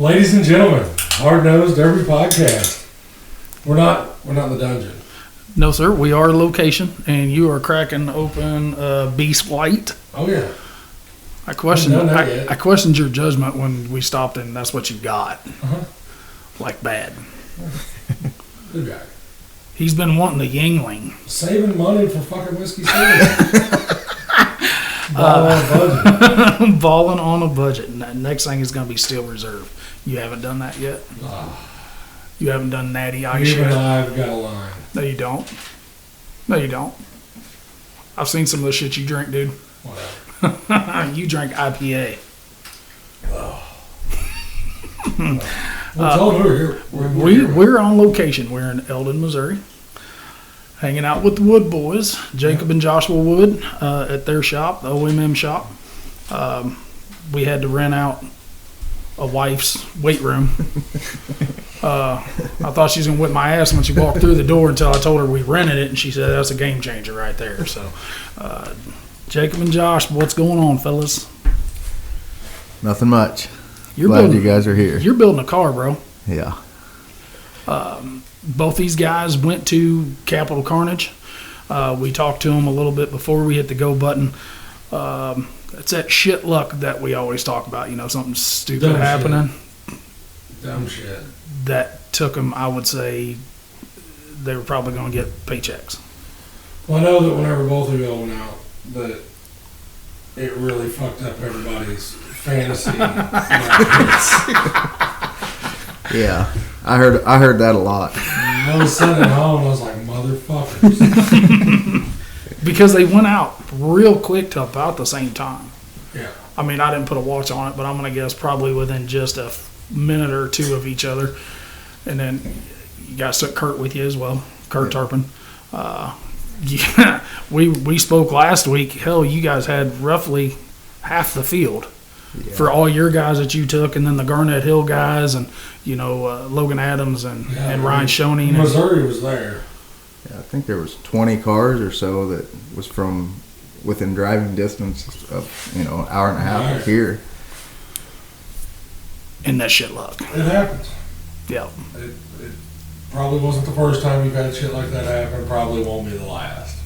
Ladies and gentlemen, Hard Nosed Derby Podcast. We're not in the dungeon. No, sir. We are location, and you are cracking open Beast White. Oh yeah. I questioned your judgment when we stopped, and that's what you got. Like bad. Good guy. He's been wanting the Yingling. Saving money for fucking whiskey sales. Balling on a budget. Balling on a budget. Next thing is going to be Steel Reserve. You haven't done that yet? You haven't done Natty Ice You yet? and I've got a line. No, you don't. No, you don't. I've seen some of the shit you drink, dude. Whatever. You drink IPA. We're on location. We're in Eldon, Missouri. Hanging out with the Wood boys, Jacob and Joshua Wood, at their shop, the OMM shop. We had to rent out a wife's weight room. I thought she was going to whip my ass when she walked through the door until I told her we rented it, and she said, that's a game changer right there. So, Jacob and Josh, what's going on, fellas? Nothing much. Glad you guys are here. You're building a car, bro. Yeah. Both these guys went to Capital Carnage. We talked to them a little bit before we hit the go button. It's that shit luck that we always talk about, something stupid Dumb happening. Dumb shit. That took them, I would say, they were probably going to get paychecks. Well, I know that whenever both of y'all went out, that it really fucked up everybody's fantasy. Yeah. I heard that a lot. I was sitting at home and I was like, motherfuckers. Because they went out real quick to about the same time. Yeah. I mean, I didn't put a watch on it, but I'm going to guess probably within just a minute or two of each other. And then you guys took Kurt with you as well, Kurt Turpin. Yeah, we spoke last week. Hell, you guys had roughly half the field for all your guys that you took, and then the Garnett Hill guys, and Logan Adams and Ryan Schoening. Missouri was there. Yeah, I think there was 20 cars or so that was from within driving distance of an hour and a half of here. And that shit luck. It happens. Yeah. It probably wasn't the first time you've had shit like that happen. Probably won't be the last.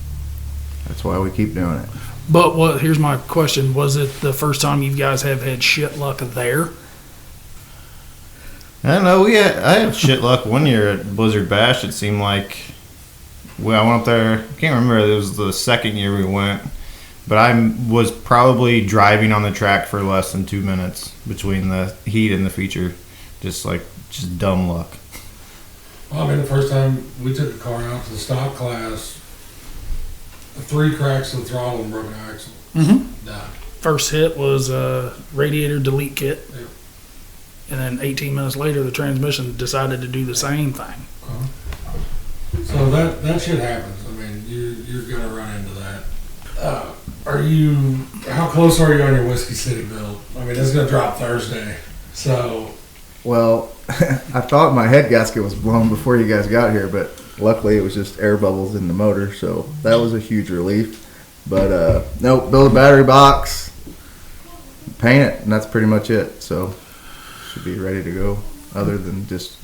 That's why we keep doing it. But here's my question. Was it the first time you guys have had shit luck there? I don't know. I had shit luck one year at Blizzard Bash. It seemed like I went up there. I can't remember. It was the second year we went. But I was probably driving on the track for less than 2 minutes between the heat and the feature. Just dumb luck. Well, I mean, the first time we took a car out to the stock class, 3 cracks in the throttle and broken axle. Mm-hmm. Done. First hit was a radiator delete kit. Yep. And then 18 minutes later, the transmission decided to do the same thing. So that shit happens. I mean, you're going to run into that. How close are you on your Whiskey City build? I mean, it's going to drop Thursday. So. Well, I thought my head gasket was blown before you guys got here, but luckily it was just air bubbles in the motor, so that was a huge relief. But nope, build a battery box, paint it, and that's pretty much it. So should be ready to go, other than just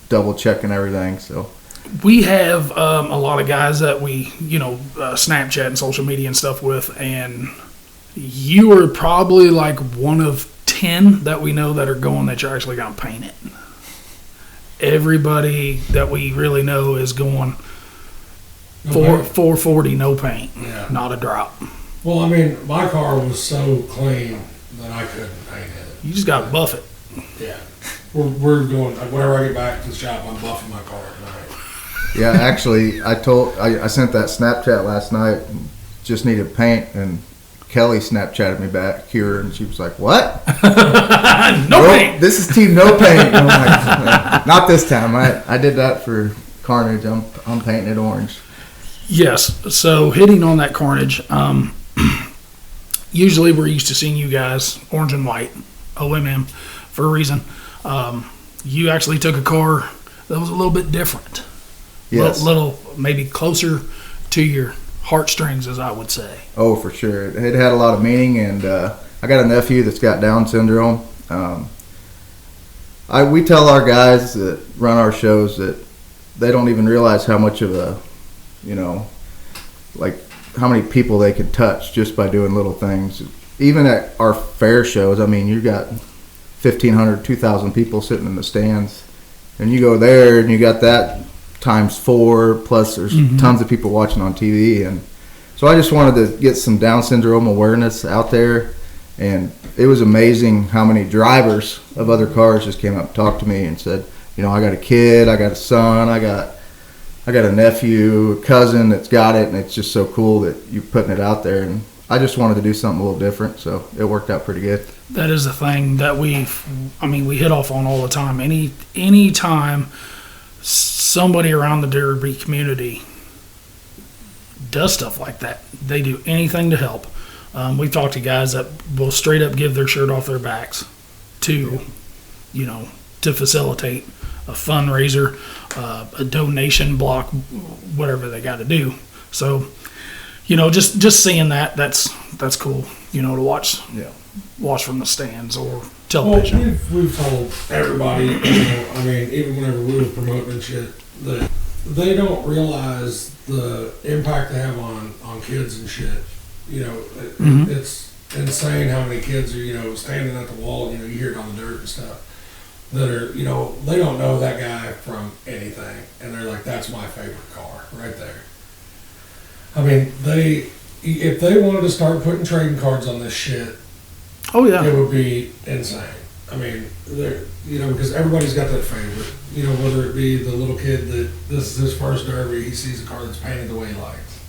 double checking everything. So we have a lot of guys that we Snapchat and social media and stuff with, and you are probably like one of 10 that we know that are going that you're actually going to paint it. Everybody that we really know is going 440 no paint, not a drop. Well, I mean, my car was so clean that I couldn't paint it. You just got to buff it. Yeah. We're going, whenever I get back to the shop, I'm buffing my car at night. Yeah, actually, I sent that Snapchat last night, just needed paint, and Kelly Snapchatted me back here, and she was like, "What? No paint. This is Team No Paint." I'm like, not this time. I did that for Carnage. I'm painting it orange. Yes. So hitting on that Carnage, usually we're used to seeing you guys orange and white, OMM, for a reason. You actually took a car that was a little bit different. Yes. Little maybe closer to your heartstrings, as I would say. Oh, for sure. It had a lot of meaning, and I got a nephew that's got Down syndrome. we tell our guys that run our shows that they don't even realize how much of a, like how many people they can touch just by doing little things. Even at our fair shows, I mean, you got 1,500, 2,000 people sitting in the stands, and you go there and you got that times 4, plus there's tons of people watching on TV. And so I just wanted to get some Down syndrome awareness out there, and it was amazing how many drivers of other cars just came up and talked to me and said, I got a kid, I got a son, I got a nephew, a cousin that's got it, and it's just so cool that you're putting it out there. And I just wanted to do something a little different, so it worked out pretty good. That is the thing that we hit off on all the time. Any time somebody around the Derby community does stuff like that, they do anything to help. We've talked to guys that will straight up give their shirt off their backs to facilitate a fundraiser, a donation block, whatever they got to do. So, just seeing that's cool. To watch. Yeah. Watch from the stands or Well, television. we've told everybody, even whenever we were promoting and shit, that they don't realize the impact they have on kids and shit. It's insane how many kids are, standing at the wall, you hear it on the dirt and stuff, that are, they don't know that guy from anything, and they're like, that's my favorite car right there. I mean, if they wanted to start putting trading cards on this shit, Oh yeah. it would be insane. I mean, because everybody's got that favorite. Whether it be the little kid that this is his first Derby, he sees a car that's painted the way he likes.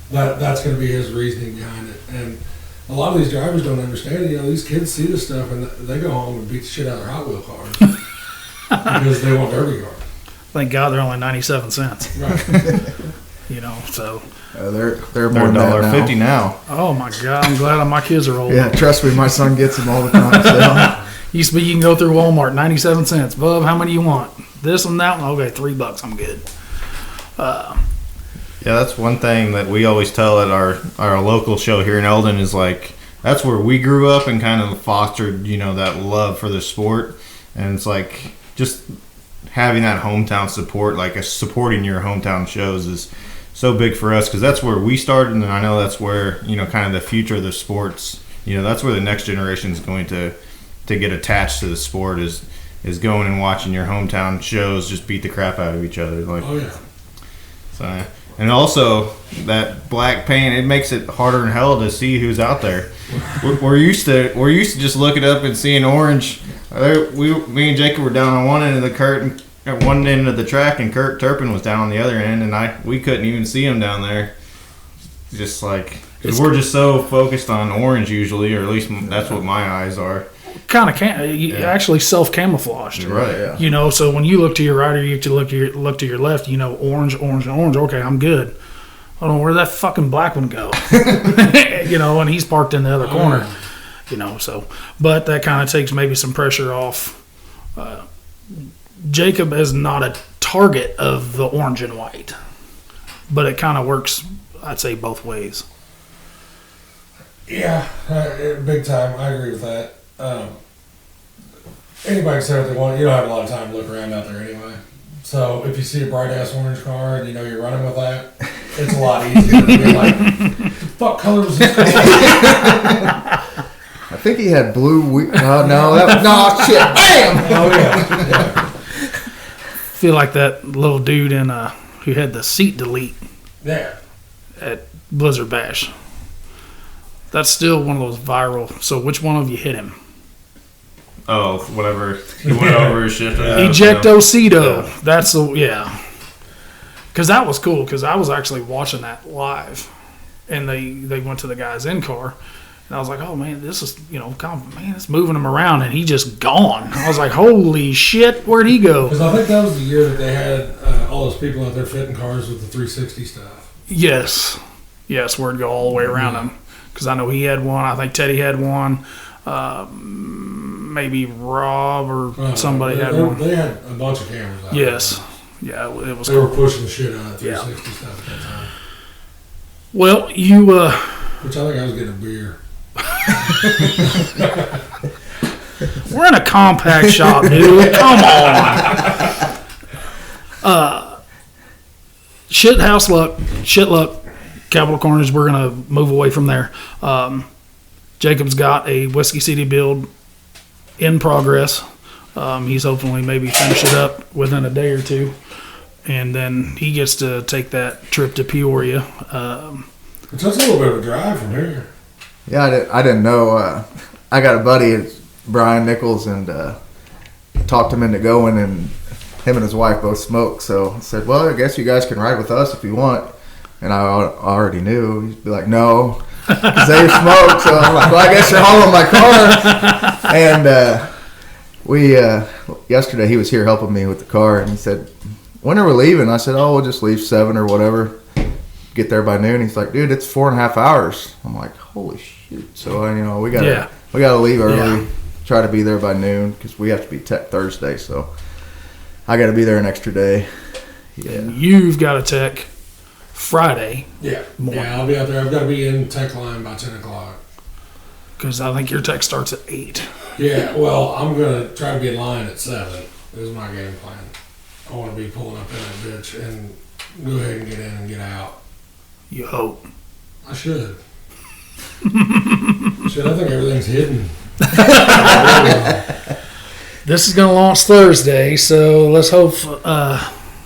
That's going to be his reasoning behind it. And a lot of these drivers don't understand it. These kids see this stuff and they go home and beat the shit out of their Hot Wheel cars because they want Derby cars. Thank God they're only 97 cents. Right. So. They're more than that $1.50 now. Oh my God! I'm glad my kids are old. Yeah, trust me, my son gets them all the time. So. Used to be you can go through Walmart, 97 cents. Bub, how many you want? This and that one. Okay, $3. I'm good. Yeah, that's one thing that we always tell at our local show here in Eldon is like, that's where we grew up and kind of fostered, that love for the sport. And it's like just having that hometown support, like supporting your hometown shows is so big for us because that's where we started, and I know that's where, kind of the future of the sports, that's where the next generation is going to get attached to the sport is going and watching your hometown shows just beat the crap out of each other. Like, Oh, yeah. So, and also that black paint, it makes it harder than hell to see who's out there. We're used to just looking up and seeing orange. Me and Jacob were down on one end of the curtain, at one end of the track, and Kurt Turpin was down on the other end, and we couldn't even see him down there. Just like, because we're just so focused on orange usually, or at least that's what my eyes are. Kind of actually self-camouflaged. Right. Yeah. So when you look to your right or you look to your left, orange, orange, and orange. Okay, I'm good. I don't know where that fucking black one go. And he's parked in the other corner. So, but that kind of takes maybe some pressure off. Jacob is not a target of the orange and white, but it kind of works, I'd say, both ways. Yeah, big time. I agree with that. Anybody can say what they want. You don't have a lot of time to look around out there anyway. So if you see a bright ass orange car and you're running with that, it's a lot easier to be like, fuck color was this car? I think he had blue. No, shit, bam! Oh yeah. Feel like that little dude who had the seat delete Yeah. at Blizzard Bash. That's still one of those viral. So which one of you hit him? Oh, whatever. He went over his shit. Ejectocito. Yeah. That's because that was cool because I was actually watching that live, and they went to the guy's in car, and I was like, oh man, this is it's moving him around, and he just gone. I was like, holy shit, where'd he go? Because I think that was the year that they had all those people out there fitting cars with the 360 stuff. Yes, where it'd go all the way around him. Because I know he had one. I think Teddy had one. Maybe Rob or somebody had one. They had a bunch of cameras out Yes. there. Yeah, it was They cool. were pushing the shit out of 360 stuff at that time. Well, you... Which I think I was getting a beer. We're in a compact shop, dude. Come on. Shit luck. Capital Carnage, we're going to move away from there. Jacob's got a Whiskey City build in progress. He's hopefully maybe finish it up within a day or two. And then he gets to take that trip to Peoria. It's just a little bit of a drive from here. Yeah, I didn't know. I got a buddy, it's Brian Nichols, and talked him into going, and him and his wife both smoke. So I said, well, I guess you guys can ride with us if you want. And I already knew. He'd be like, no, because they smoke. So I'm like, well, I guess you're hauling my car. And yesterday he was here helping me with the car, and he said, when are we leaving? I said, oh, we'll just leave 7 or whatever. Get there by noon. He's like, dude, it's 4.5 hours. I'm like, holy shit. So, we gotta leave early, try to be there by noon, because we have to be tech Thursday. So I got to be there an extra day. Yeah. You've got a tech Friday. Yeah. Morning. Yeah, I'll be out there. I've got to be in tech line by 10 o'clock. Because I think your tech starts at 8. Yeah, well, I'm going to try to be in line at 7. Is my game plan. I want to be pulling up in that bitch and go ahead and get in and get out. You hope. I should. Shit, I think everything's hidden. This is going to launch Thursday, so let's hope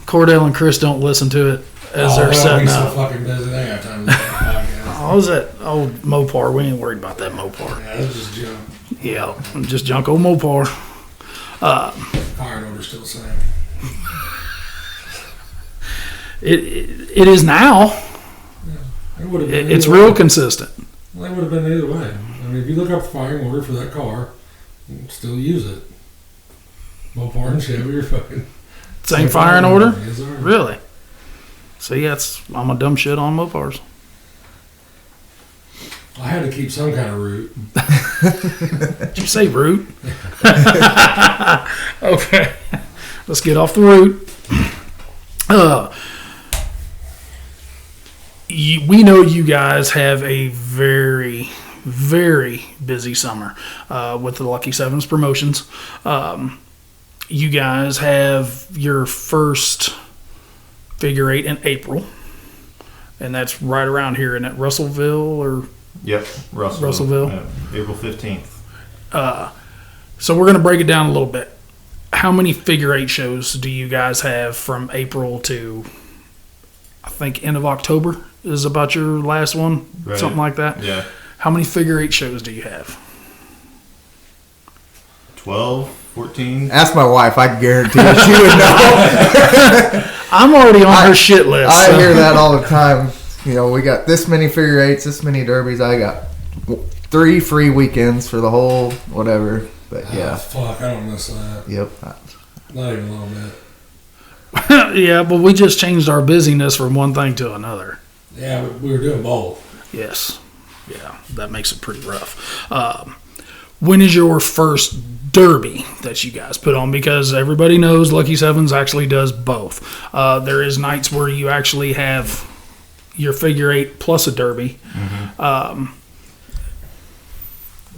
Cordell and Chris don't listen to it as they're setting so up. Fucking busy. They have time to listen to the podcast. Oh, is that old Mopar? We ain't worried about that Mopar. Yeah, that's just junk. Yeah, just junk old Mopar. Fire order's still the same. It is now. It would have been It's either real way. consistent. Well, it would have been either way. I mean, if you look up the firing order for that car, you can still use it. Mopar and Chevy are fucking... Same firing order? Yes, sir. Really? See, I'm a dumb shit on Mopars. I had to keep some kind of route. Did you say route? Okay. Let's get off the route. We know you guys have a very, very busy summer with the Lucky Sevens promotions. You guys have your first figure eight in April, and that's right around here in Russellville or Yep, Russellville. April 15th. So we're going to break it down a little bit. How many figure eight shows do you guys have from April to, I think, end of October is about your last one? Right. Something like that? Yeah. How many figure eight shows do you have? 12, 14. Ask my wife. I guarantee you she would know. I'm already on her shit list. I so- hear that all the time. We got this many figure eights, this many derbies. I got 3 free weekends for the whole whatever. But Oh, yeah, fuck, I don't miss that. yep. Not even a little bit. Yeah, but we just changed our busyness from one thing to another. Yeah, we were doing both. Yes. Yeah, that makes it pretty rough. When is your first derby that you guys put on? Because everybody knows Lucky Sevens actually does both. There is nights where you actually have your figure eight plus a derby. Mm-hmm.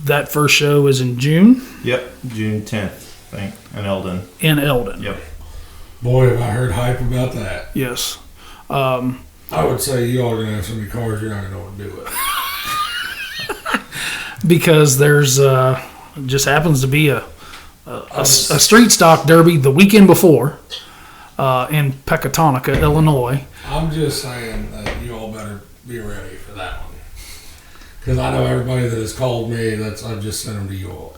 That first show is in June Yep, June 10th, I think, in Eldon. in Eldon. Yep. Boy, have I heard hype about that. Yes. I would say you all are going to have so many cars, you're not going to know what to do with it. Because there's just happens to be a street stock derby the weekend before in Pecatonica, Illinois. I'm just saying that you all better be ready for that one. Because I know everybody that has called me, I've just sent them to you all.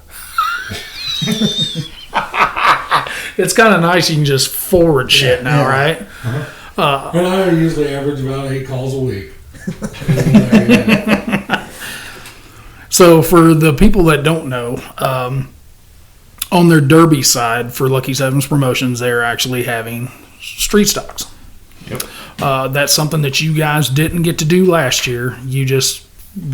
It's kind of nice you can just forward shit now, right? And I usually average about 8 calls a week. So for the people that don't know, on their derby side for Lucky Sevens promotions, they're actually having street stocks. Yep. That's something that you guys didn't get to do last year. You just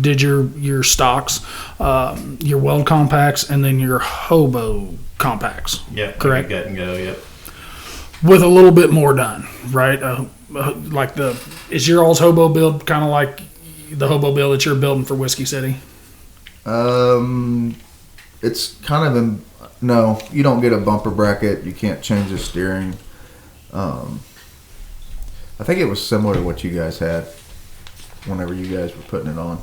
did your stocks, your weld compacts, and then your hobo compacts. Yep. Correct. Get and go, yep. With a little bit more done, right? Like is your all's hobo build kind of like the hobo build that you're building for Whiskey City? it's kind of no, you don't get a bumper bracket. You can't change the steering. I think it was similar to what you guys had whenever you guys were putting it on.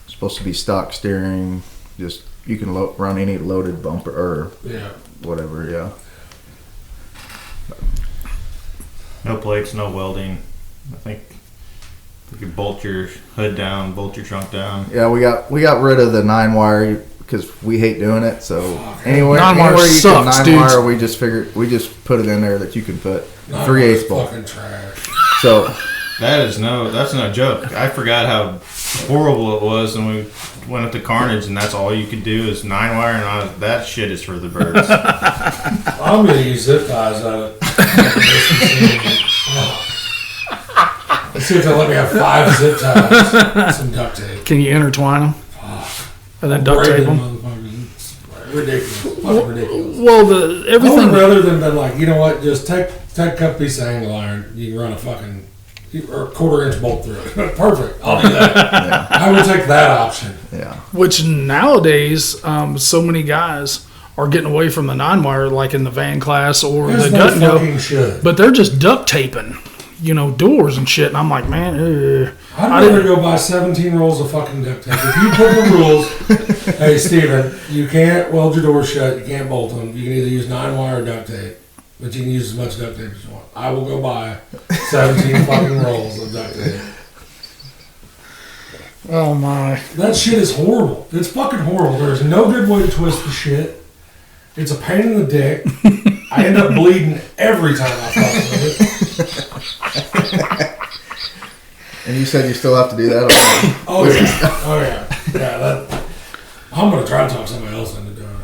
It's supposed to be stock steering. Just you can run any loaded bumper or whatever. Yeah. No plates, no welding. I think you can bolt your hood down, bolt your trunk down. Yeah, we got rid of the 9-wire because we hate doing it. So anywhere you sucks, can 9-wire, we just put it in there that you can put 3/8 bolt. Fucking trash. So that's no joke. I forgot how horrible it was when we went up to Carnage, and that's all you could do is 9-wire, and that shit is for the birds. I'm gonna use zip ties on it. Let's see if they'll let me have 5 zip ties, some duct tape. Can you intertwine them? And then duct tape them? Ridiculous. Fucking ridiculous. Well, I everything. would rather than been like, you know what, just take a cut piece of angle iron, you can run a fucking or 1/4 inch bolt through it. Perfect. I'll do that. yeah, I would take that option. yeah. Which nowadays, so many guys are getting away from the 9-wire, like in the van class or There's the no gut and go, fucking should. but they're just duct taping, doors and shit. And I'm like, man, I'd rather go buy 17 rolls of fucking duct tape. If you put the rules, hey Steven, you can't weld your doors shut, you can't bolt them. You can either use 9-wire or duct tape, but you can use as much duct tape as you want. I will go buy 17 fucking rolls of duct tape. oh my. That shit is horrible. It's fucking horrible. There's no good way to twist the shit. It's a pain in the dick. I end up bleeding every time I fuck with it. And you said you still have to do that. Oh yeah. Oh yeah. Yeah. I'm gonna try to talk somebody else into doing it.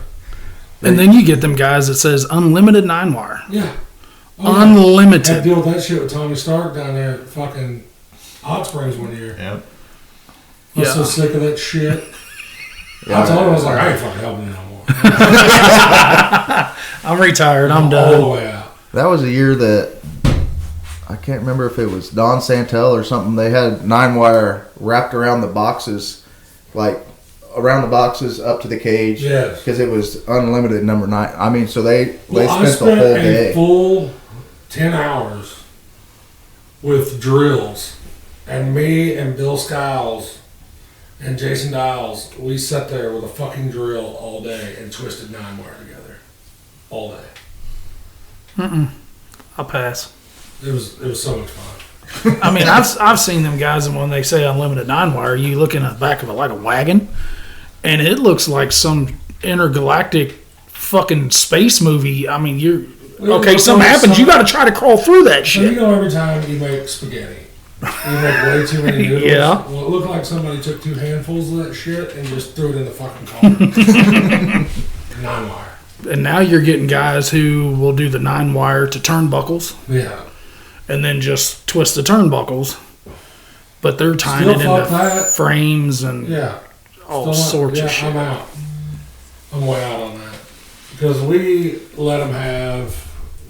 And then you get them guys that says unlimited 9-wire. Yeah. Oh, yeah. Unlimited. Had to deal with that shit with Tommy Stark down there at fucking Hot Springs one year. Yep. I was so sick of that shit. Yeah, I told him, I was like, I ain't fucking helping you no more. I'm retired. I'm All done. the way out. That was a year that I can't remember if it was Don Santel or something. They had 9-wire wrapped around the boxes, like around the boxes up to the cage. Yes. Because it was unlimited number 9. I mean, so they spent the whole a day. full 10 hours with drills, and me and Bill Skiles and Jason Dials, we sat there with a fucking drill all day and twisted 9-wire together all day. I'll pass. It was so much fun. I mean, I've seen them guys, and when they say unlimited 9-wire, you look in the back of a wagon, and it looks like some intergalactic fucking space movie. I mean, something happens, you got to try to crawl through that So shit. every time you make spaghetti, you make way too many noodles. Yeah. Well, it looked like somebody took 2 handfuls of that shit and just threw it in the fucking car. 9-wire. And now you're getting guys who will do the 9-wire to turnbuckles, Yeah. and then just twist the turnbuckles. But they're tying Still it fuck into that. frames and Yeah. all Still not- sorts of shit. I'm out. I'm way out on that. Because we let them have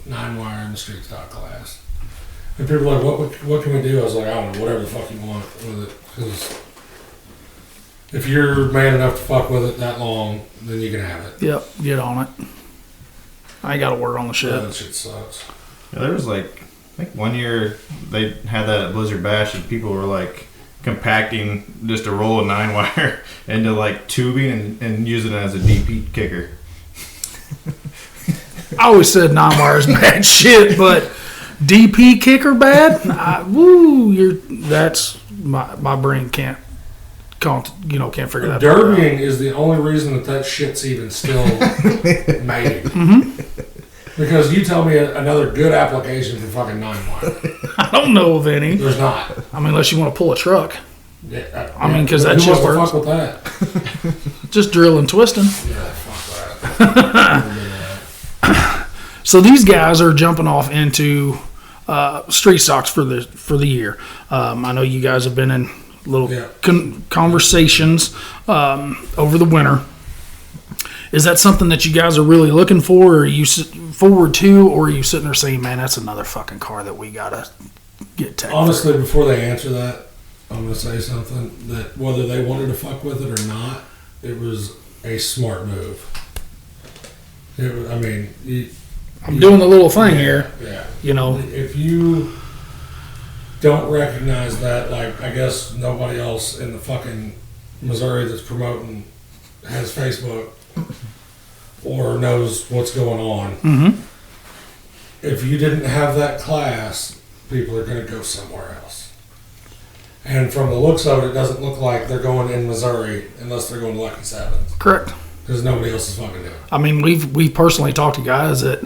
9-wire in the street stock class. And people are like, what can we do? I was like, I don't know, whatever the fuck you want with it. Because if you're man enough to fuck with it that long, then you can have it. Yep, get on it. I ain't got to work on the shit. Yeah, that shit sucks. Yeah, there was I think one year they had that at Blizzard Bash, and people were compacting just a roll of 9-wire into tubing and using it as a DP kicker. I always said 9-wire is bad shit, but DP kicker bad? That's my brain can't figure that out. Derbying is the only reason that shit's even still made. Because you tell me another good application for fucking 9-wire. I don't know of any. There's not. I mean, unless you want to pull a truck. Yeah, I mean, 'cause that who shit wants to works. fuck with that? Just drill and twisting. Yeah, fuck that. So these guys are jumping off into street stocks for the year. I know you guys have been in little conversations over the winter. Is that something that you guys are really looking for, or are you forward to, or are you sitting there saying, man, that's another fucking car that we gotta get tech Honestly, for? before they answer that, I'm going to say something that whether they wanted to fuck with it or not, it was a smart move. I'm doing the little thing here, Yeah. you know. If you don't recognize that, like, I guess nobody else in the fucking Missouri that's promoting has Facebook or knows what's going on. Mm-hmm. If you didn't have that class, people are going to go somewhere else. And from the looks of it, it doesn't look like they're going in Missouri unless they're going to Lucky Sevens. Correct. Because nobody else is fucking doing it. I mean, we've personally talked to guys that,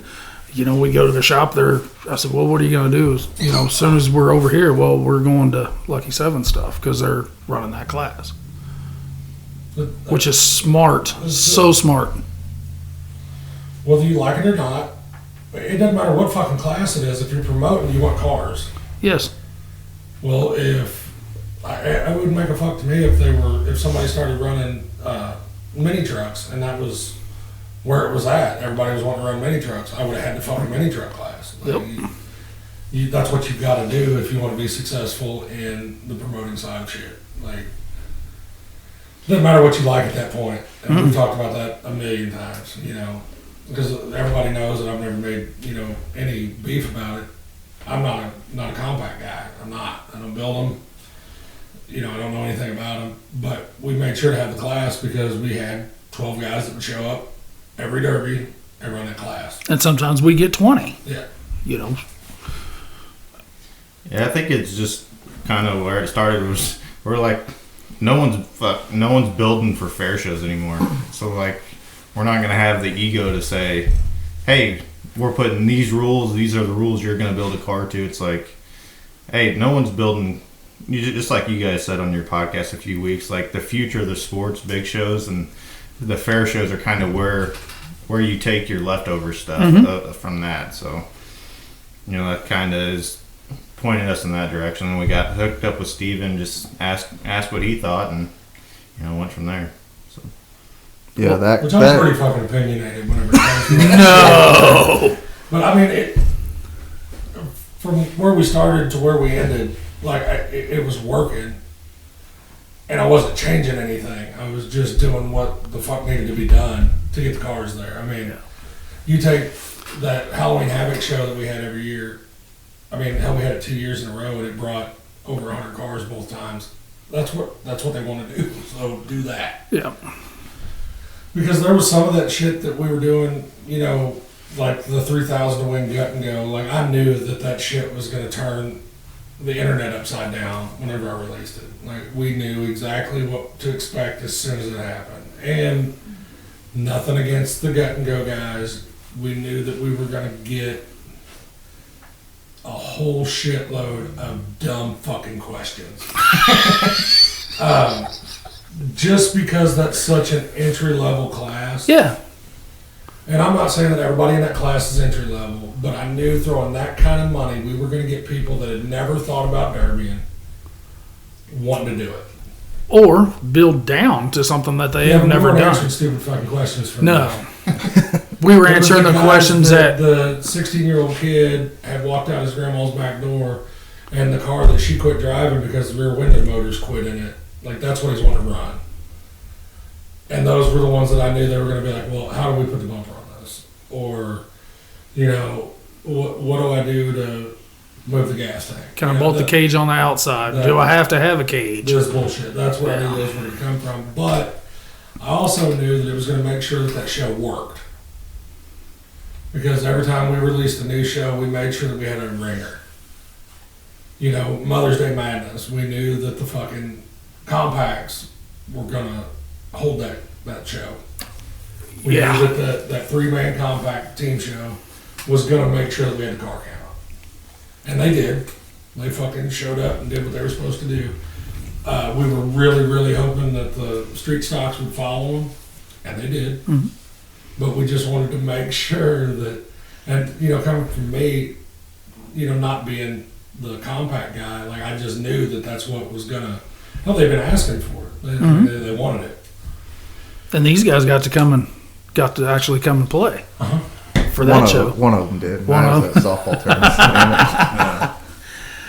you know, we go to the shop there. I said, well, what are you going to do? You know, as soon as we're over here, well, we're going to Lucky Seven stuff because they're running that class, which is smart. So smart. Whether you like it or not, it doesn't matter what fucking class it is. If you're promoting, you want cars. Yes. Well, if I wouldn't make a fuck to me if somebody started running mini trucks and that was where it was at. Everybody was wanting to run mini trucks. I would have had the fucking mini truck class. Like, Yep. That's what you've got to do if you want to be successful in the promoting side of shit. Like, doesn't matter what you like at that point. And we've talked about that a million times, you know, because everybody knows that I've never made, you know, any beef about it. I'm not a compact guy. I'm not. I don't build them. You know, I don't know anything about them. But we made sure to have the class because we had 12 guys that would show up every derby and run that class. And sometimes we get 20, Yeah. you know. Yeah, I think it's just kind of where it started was we're like, no one's building for fair shows anymore. So like, we're not gonna have the ego to say, hey, we're putting these rules. These are the rules you're gonna build a car to. It's like, hey, no one's building. Just like you guys said on your podcast a few weeks, like the future of the sports, big shows, and the fair shows are kind of where you take your leftover stuff from that. So, you know, that kind of is pointed us in that direction. And we got hooked up with Steven, just asked what he thought, and you know, went from there. So. Yeah, Which I'm pretty fucking opinionated whenever it comes to No. But I mean, from where we started to where we ended, like it was working, and I wasn't changing anything. I was just doing what the fuck needed to be done to get the cars there. I mean, you take that Halloween Havoc show that we had every year. I mean, hell, we had it 2 years in a row, and it brought over 100 cars both times. That's what they want to do. So do that. Yeah. Because there was some of that shit that we were doing, you know, like the 3,000 to win gut and go. Like, I knew that shit was going to turn the internet upside down whenever I released it. Like, we knew exactly what to expect as soon as it happened. And nothing against the gut and go guys. We knew that we were going to get a whole shitload of dumb fucking questions. Just because that's such an entry-level class. Yeah. And I'm not saying that everybody in that class is entry-level, but I knew throwing that kind of money, we were going to get people that had never thought about derbying wanting to do it. Or build down to something that they have but never we weren't done. answering stupid fucking questions for No. them. We were There was answering the guys questions that the 16-year-old kid had walked out his grandma's back door, and the car that she quit driving because the rear window motors quit in it. Like, that's what he's wanting to run. And those were the ones that I knew they were going to be like, well, how do we put the bumper on this? Or, you know, what do I do to move the gas tank? can I You know, bolt the cage on the outside? Do I have to have a cage? There's bullshit. That's where I knew those were going to come from. But I also knew that it was going to make sure that show worked. Because every time we released a new show, we made sure that we had a ringer. You know, Mother's Day Madness, we knew that the fucking compacts were going to hold that show. We Yeah. knew that that three-man compact team show was going to make sure that we had the car count. And they did. They fucking showed up and did what they were supposed to do. We were really, really hoping that the street stocks would follow them, and they did. Mhm. But we just wanted to make sure that, and, you know, coming from me, you know, not being the compact guy, like, I just knew that that's what was going to, well, they've been asking for it. They wanted it. And these guys got to actually come and play for that show. One of them did. One Mine of was at softball tournament.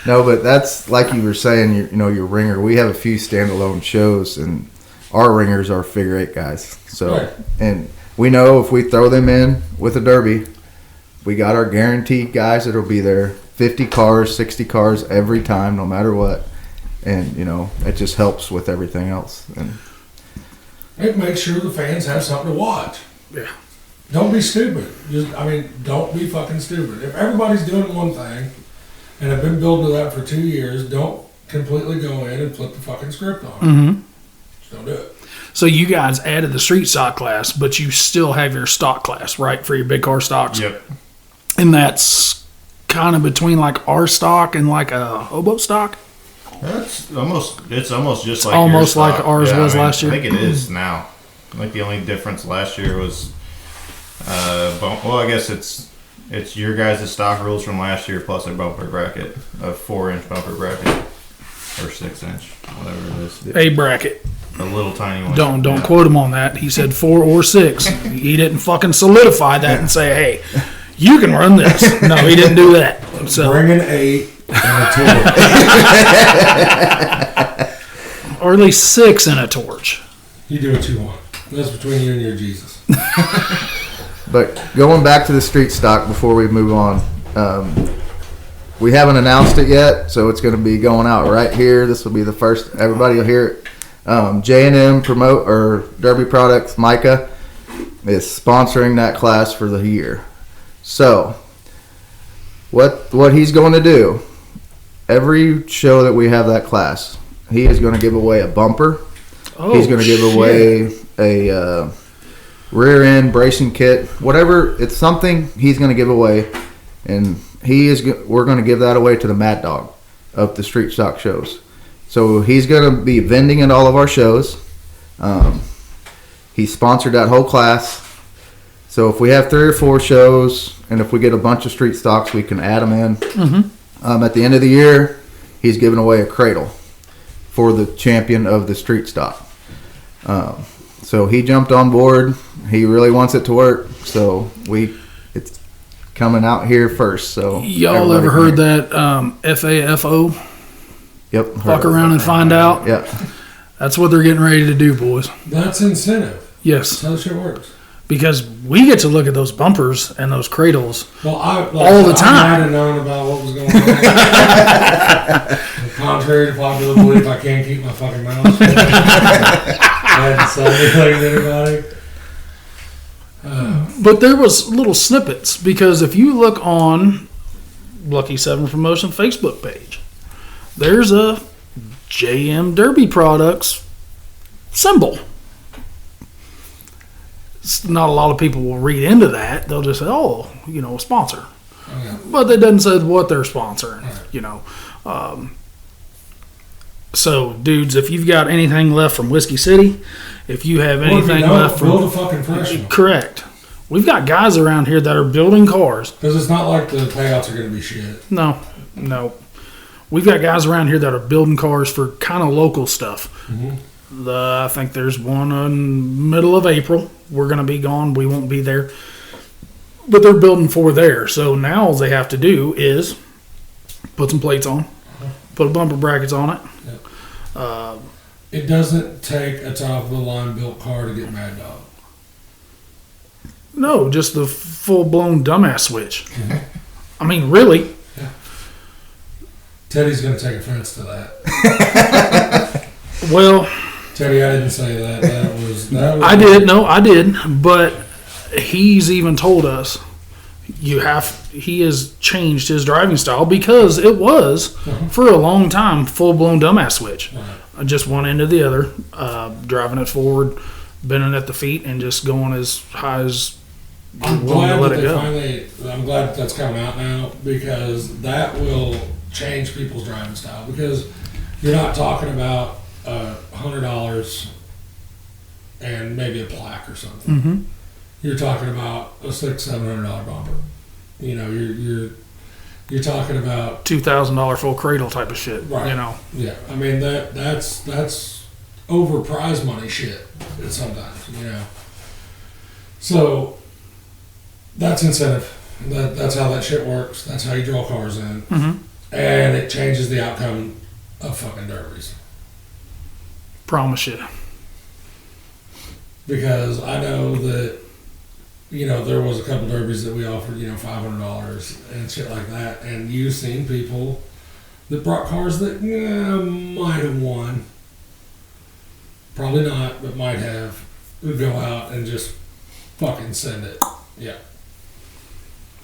No, but that's like you were saying. You know, your ringer. We have a few standalone shows, and our ringers are figure eight guys. So, Right. and we know if we throw them in with a derby, we got our guaranteed guys that'll be there. 50 cars, 60 cars every time, no matter what. And, you know, it just helps with everything else. And It makes sure the fans have something to watch. Yeah. Don't be stupid. Don't be fucking stupid. If everybody's doing one thing and have been building to that for 2 years, don't completely go in and flip the fucking script on it. Mm-hmm. Just don't do it. So you guys added the street stock class, but you still have your stock class, right, for your big car stocks? Yep. And that's kind of between like our stock and like a hobo stock? It's almost just like almost your like stock. ours was last year? I think it is now. Like the only difference last year was, well, I guess it's your guys' stock rules from last year plus a bumper bracket, a 4-inch bumper bracket or 6-inch, whatever it is, A bracket. a little tiny one. Don't Yeah. quote him on that. He said 4 or 6. He didn't fucking solidify that and say, hey, you can run this. No, he didn't do that. So, Bring an 8 and a 2. or at least 6 in a torch. You do what you want. That's between you and your Jesus. But going back to the street stock before we move on, we haven't announced it yet, so it's going to be going out right here. This will be the first. Everybody will hear it. J&M Promote or Derby Products, Micah, is sponsoring that class for the year. So what he's going to do, every show that we have that class, he is going to give away a bumper. Oh, He's going to give shit. away a rear end bracing kit, whatever. It's something he's going to give away, and we're going to give that away to the Mad Dog of the street stock shows. So he's going to be vending at all of our shows. He sponsored that whole class. So if we have 3 or 4 shows, and if we get a bunch of street stocks, we can add them in. Mm-hmm. At the end of the year, he's giving away a cradle for the champion of the street stock. So he jumped on board. He really wants it to work. So it's coming out here first. So Y'all ever heard that FAFO? Yep. Fuck around and find out? Yep. That's what they're getting ready to do, boys. That's incentive. Yes. That's how the shit works. Because we get to look at those bumpers and those cradles. Well, All the time. I might have known about what was going on. Contrary to popular belief, I can't keep my fucking mouth shut. I hadn't said anything to anybody. But there was little snippets, because if you look on Lucky 7 Promotion Facebook page, there's a JM Derby Products symbol. Not a lot of people will read into that. They'll just say, oh, a sponsor. Okay. But it doesn't say what they're sponsoring, So, dudes, if you've got anything left from Whiskey City, if you have Or if you anything don't, left build a from... fucking fresh one. Correct. We've got guys around here that are building cars. Because it's not like the payouts are going to be shit. No. We've got guys around here that are building cars for kind of local stuff. Mm-hmm. I think there's one in middle of April. We're going to be gone. We won't be there. But they're building for there. So now all they have to do is put some plates on, put bumper brackets on it. Yep. It doesnn't take a top-of-the-line built car to get Mad Dog. No, just the full-blown dumbass switch. Mhm. I mean, really. Teddy's going to take offense to that. Well, Teddy, I didn't say that. That was I did. No, I did. But he's even told us he has changed his driving style, because it was for a long time full-blown dumbass switch. Right. Just one end to the other, driving it forward, bending at the feet, and just going as high as I'm willing to glad let that it they go. I'm glad that's coming out now, because that will change people's driving style. Because you're not talking about $100 and maybe a plaque or something. Mm-hmm. You're talking about a $600-700 bumper. You're talking about $2,000 full cradle type of shit. Right. Yeah. I mean that's over prize money shit sometimes. So that's incentive. That's how that shit works. That's how you draw cars in, Mm-hmm. and it changes the outcome of fucking derbies. Promise you. because I know that, you know, there was a couple derbies that we offered, you know, $500 and shit like that. And you've seen people that brought cars that might have won. Probably not, but might have. Would go out and just fucking send it. Yeah.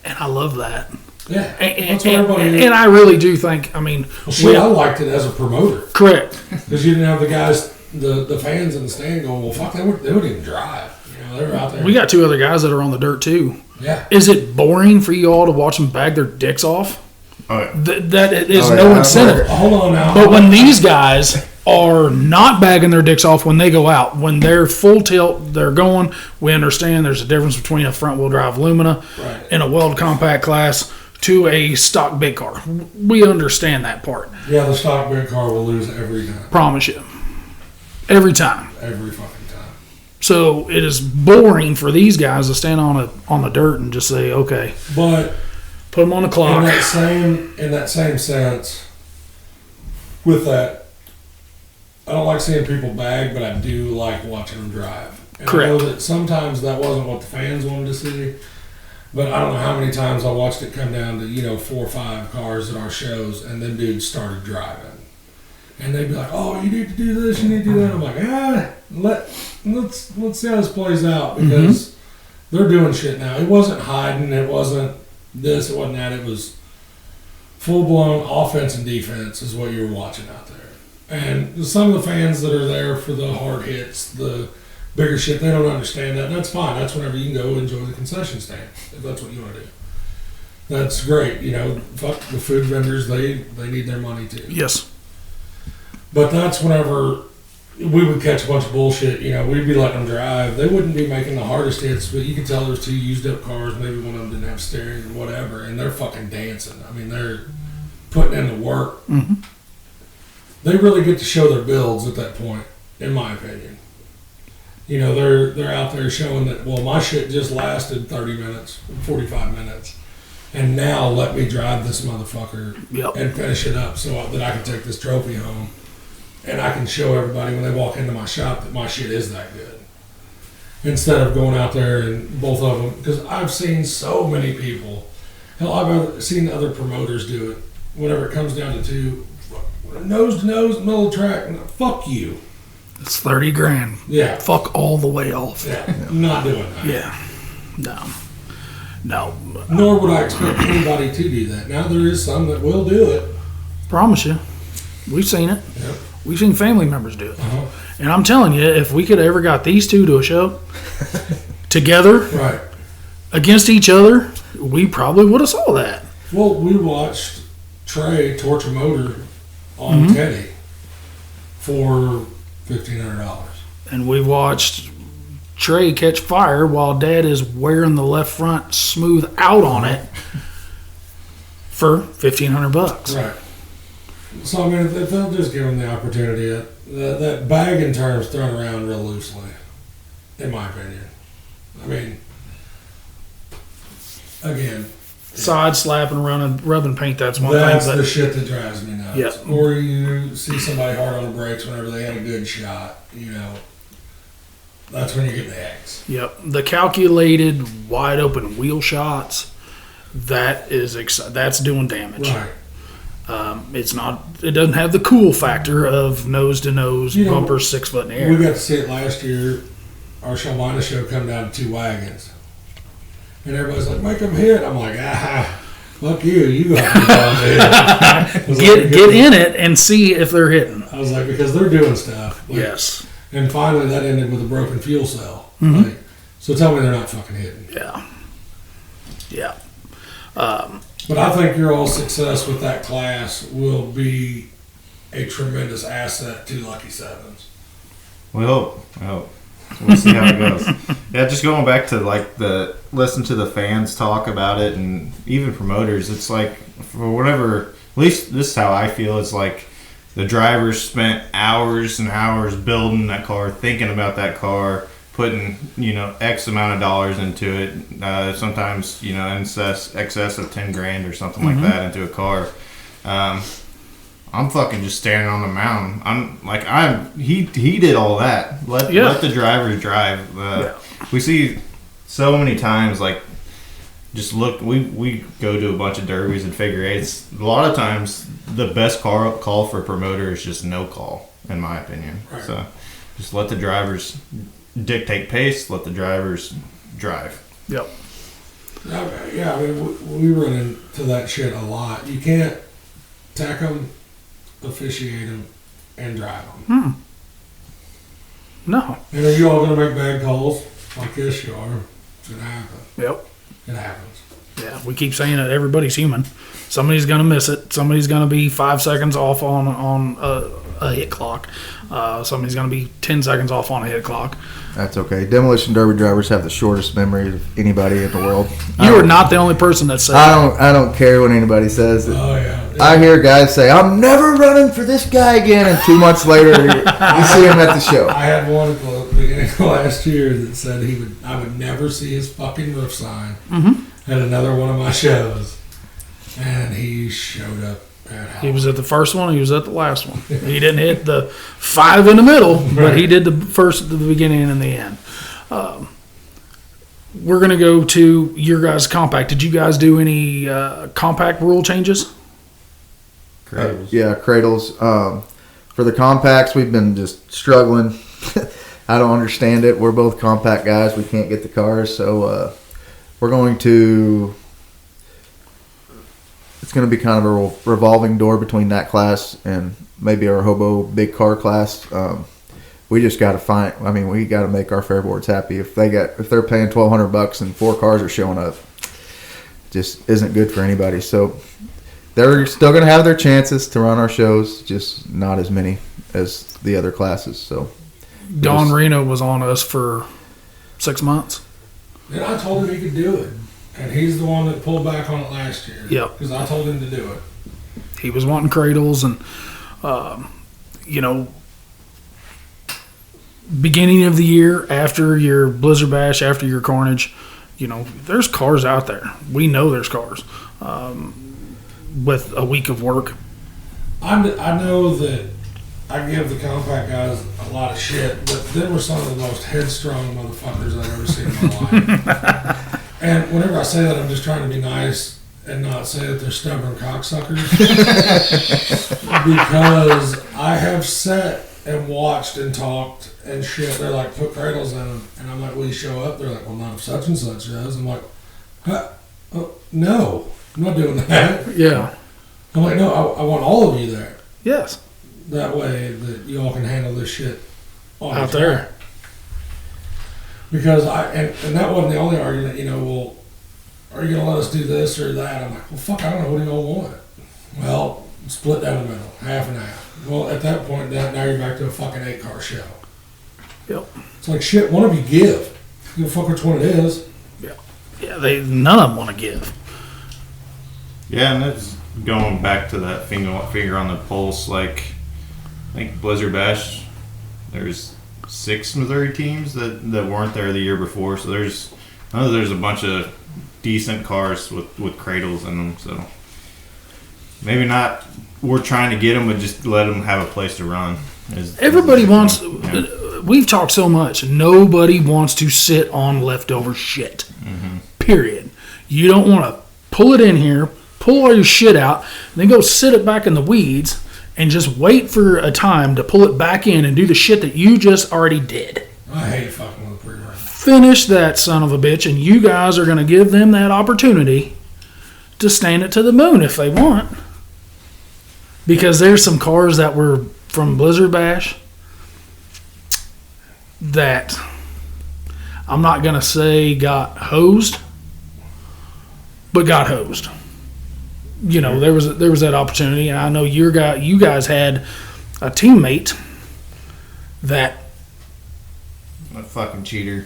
And I love that. Yeah. And, That's what everybody. and I really do think, I mean, Well, shit, I liked it as a promoter. correct. Because you didn't have the guys, the fans in the stand going, well, fuck, they wouldn't even drive. You know, they were out there. We got two other guys that are on the dirt too. Yeah. Is it boring for you all to watch them bag their dicks off? Oh, yeah. That is Oh, no yeah, incentive. Hold on now. But when these guys are not bagging their dicks off when they go out, when they're full tilt, they're going, we understand there's a difference between a front wheel drive Lumina Right. and a weld compact class to a stock big car. We understand that part. Yeah, the stock big car will lose every time. Promise you. Every time. Every fucking time. So it is boring for these guys to stand on the dirt and just say, okay, But put them on the in clock. that same sense, with that, I don't like seeing people bag, but I do like watching them drive. And I know Correct. that sometimes that wasn't what the fans wanted to see, but I don't know how many times I watched it come down to, you know, 4 or 5 cars at our shows, and then dudes started driving. And they'd be like, "Oh, you need to do this, you need to do that." I'm like, let's see how this plays out, because they're doing shit now. It wasn't hiding, it wasn't this, it wasn't that. It was full blown offense and defense is what you were watching out there. And some of the fans that are there for the hard hits, the bigger shit, they don't understand that. And that's fine. That's whenever you can go enjoy the concession stand, if that's what you want to do. That's great. You know, fuck the food vendors, they need their money too. Yes. But that's whenever we would catch a bunch of bullshit. You know, we'd be letting them drive. They wouldn't be making the hardest hits, but you could tell there's 2 used up cars. Maybe one of them didn't have steering or whatever, and they're fucking dancing. I mean, they're putting in the work. Mm-hmm. They really get to show their builds at that point, in my opinion. You know, they're out there showing that, well, my shit just lasted 30 minutes, 45 minutes, and now let me drive this motherfucker Yep. and finish it up so that I can take this trophy home. And I can show everybody when they walk into my shop that my shit is that good. Instead of going out there and both of them, because I've seen so many people. Hell, I've seen other promoters do it. Whenever it comes down to 2, nose to nose, middle of the track, fuck you. It's 30 grand. Yeah, Fuck all the way off. yeah, not doing that. Yeah. No. Nor would I expect anybody to do that. Now there is some that will do it. Promise you. We've seen it. Yep. We've seen family members do it. Uh-huh. And I'm telling you, if we could ever got these two to a show together Right. against each other, we probably would have saw that. Well, we watched Trey torch a motor on Teddy for $1,500. And we watched Trey catch fire while Dad is wearing the left front smooth out on it for $1,500. Right. So, I mean, if they'll just give them the opportunity, that bagging term is thrown around real loosely, in my opinion. I mean, again, Side slapping, rubbing paint, that's one that's thing. the But shit that drives me nuts. Yep. Or you see somebody hard on the brakes whenever they had a good shot, you know, that's when you get the X. yep, the calculated wide open wheel shots, that's doing damage. Right. It's not. It doesn't have the cool factor of nose to nose You know, bumper 6 foot in the We air. got to see it last year. Our Shelbina show come down to 2 wagons. And everybody's like, make them hit. I'm like, fuck you. You got to Get in it and see if they're hitting. I was like, because they're doing stuff. Like, Yes. And finally that ended with a broken fuel cell. Mhm. Like, so tell me they're not fucking hitting. Yeah. Yeah. But I think your all success with that class will be a tremendous asset to Lucky Sevens. We hope. We'll see how it goes. Yeah, just going back to like listen to the fans talk about it, and even promoters. It's like for whatever. At least this is how I feel. It's like the drivers spent hours and hours building that car, thinking about that car, putting X amount of dollars into it. Sometimes excess of $10,000 or something like that into a car. I'm fucking just standing on the mountain. He did all that. Let the drivers drive. We see so many times, like, just look, we go to a bunch of derbies and figure eights. A lot of times the best call for a promoter is just no call, in my opinion. Right. So just let the drivers dictate pace, let the drivers drive. Yep. Yeah, I mean, we run into that shit a lot. You can't tack them, officiate them, and drive them. No. And are you all going to make bad calls like this? You are. It's going to happen. Yep. It happens. Yeah, we keep saying that everybody's human. Somebody's going to miss it. Somebody's going to be 5 seconds off on a hit clock. Somebody's going to be 10 seconds off on a hit clock. That's okay. Demolition Derby drivers have the shortest memory of anybody in the world. You are not the only person that said I don't care what anybody says. Oh, yeah. I hear guys say, "I'm never running for this guy again," and 2 months later, you see him at the show. I had one at the beginning of last year that said I would never see his fucking roof sign at another one of my shows. And he showed up at He was at the first one. He was at the last one. He didn't hit the 5 in the middle, but he did the first at the beginning and the end. We're going to go to your guys' compact. Did you guys do any compact rule changes? Yeah, cradles. For the compacts, we've been just struggling. I don't understand it. We're both compact guys. We can't get the cars, so we're going to. It's going to be kind of a revolving door between that class and maybe our hobo big car class. We just got to find. I mean, we got to make our fair boards happy. If they're paying $1,200 and 4 cars are showing up, just isn't good for anybody. So they're still going to have their chances to run our shows, just not as many as the other classes. So Don Reno was on us for 6 months. And I told him he could do it. And he's the one that pulled back on it last year. Yep. Because I told him to do it. He was wanting cradles and, beginning of the year, after your Blizzard Bash, after your Carnage, there's cars out there. We know there's cars with a week of work. I know that I give the compact guys a lot of shit, but they were some of the most headstrong motherfuckers I've ever seen in my life. And whenever I say that, I'm just trying to be nice and not say that they're stubborn cocksuckers. Because I have sat and watched and talked and shit. They're like, put cradles in them. And I'm like, will you show up? They're like, well, not if such and such does. I'm like, no, I'm not doing that. Yeah. I'm like, no, I want all of you there. Yes. That way that you all can handle this shit Out there. Because and that wasn't the only argument, well, are you going to let us do this or that? I'm like, well, fuck, I don't know. What do you all want? Well, split down the middle, half and half. Well, at that point, now you're back to a fucking 8-car show. Yep. It's like, shit, one of you give. You give a fuck which one it is. Yeah, none of them want to give. Yeah, and that's going back to that finger on the pulse. Like, I think Blizzard Bash, there's 6 Missouri teams that weren't there the year before. So there's a bunch of decent cars with cradles in them. So maybe not we're trying to get them, but just let them have a place to run. Everybody wants. Yeah. We've talked so much. Nobody wants to sit on leftover shit. Mm-hmm. Period. You don't want to pull it in here, pull all your shit out, and then go sit it back in the weeds and just wait for a time to pull it back in and do the shit that you just already did. I hate fucking with pre-run. Finish that son of a bitch, and you guys are going to give them that opportunity to stand it to the moon if they want. Because there's some cars that were from Blizzard Bash that I'm not going to say got hosed, but got hosed. There was that opportunity, and I know you guys had a teammate that a fucking cheater.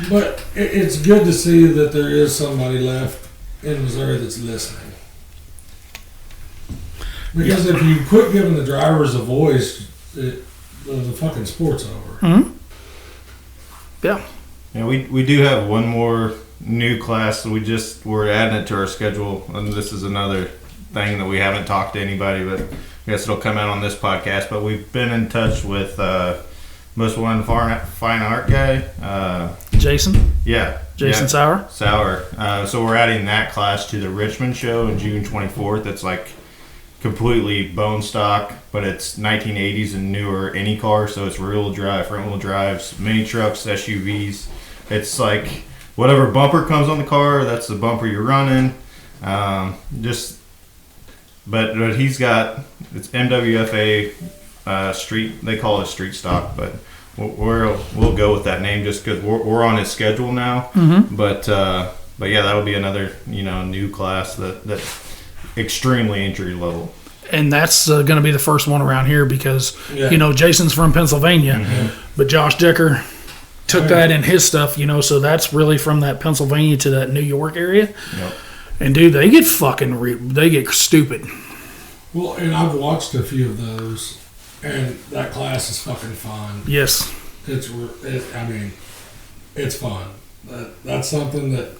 But it's good to see that there is somebody left in Missouri that's listening. Because if you quit giving the drivers a voice, the fucking sport's over. Mm-hmm. Yeah. Yeah, we do have one more new class. We're adding it to our schedule, and this is another thing that we haven't talked to anybody, but I guess it'll come out on this podcast. But we've been in touch with most wanted fine art guy. Jason Yeah, Jason yeah. Sauer. So we're adding that class to the Richmond show on June 24th. It's like completely bone stock, but it's 1980s and newer any car, so it's rear-wheel drive, front-wheel drives, mini trucks, SUVs. It's like whatever bumper comes on the car, that's the bumper you're running. But he's got, it's MWFA street, they call it street stock, but we'll go with that name just because we're on his schedule now. Mm-hmm. But yeah, that'll be another new class that's extremely entry level. And that's going to be the first one around here because, Jason's from Pennsylvania, but Josh Decker took that in his stuff, so that's really from that Pennsylvania to that New York area. Yep. And, dude, they get they get stupid. Well, and I've watched a few of those, and that class is fucking fun. Yes. It's fun. That's something that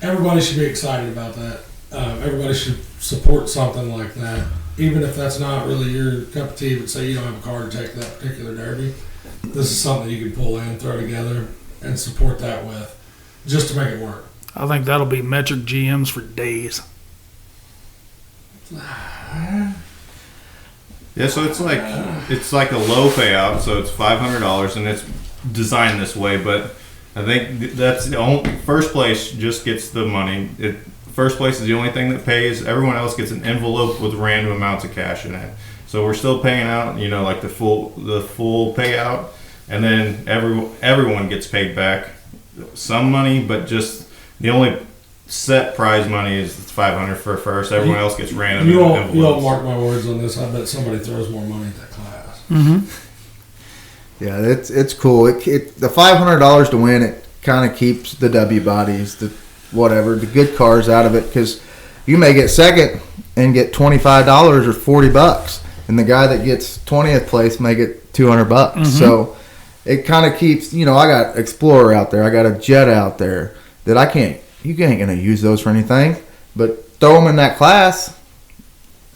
everybody should be excited about that. Everybody should support something like that, even if that's not really your cup of tea. But say you don't have a car to take that particular derby, this is something you can pull in, throw together, and support that with, just to make it work. I think that'll be metric GMs for days. Yeah, so it's like a low payout, so it's $500, and it's designed this way. But I think that's the only first place just gets the money. First place is the only thing that pays. Everyone else gets an envelope with random amounts of cash in it. So we're still paying out, like the full payout, and then everyone gets paid back some money, but just the only set prize money is $500 for first. Everyone else gets random envelopes. You won't mark my words on this. I bet somebody throws more money at that class. Mm-hmm. Yeah, it's cool. The $500 to win, it kind of keeps the W bodies, the good cars out of it, because you may get second and get $25 or $40, and the guy that gets 20th place may get $200. Mm-hmm. So it kind of keeps, I got Explorer out there, I got a Jet out there that you ain't gonna use those for anything, but throw them in that class,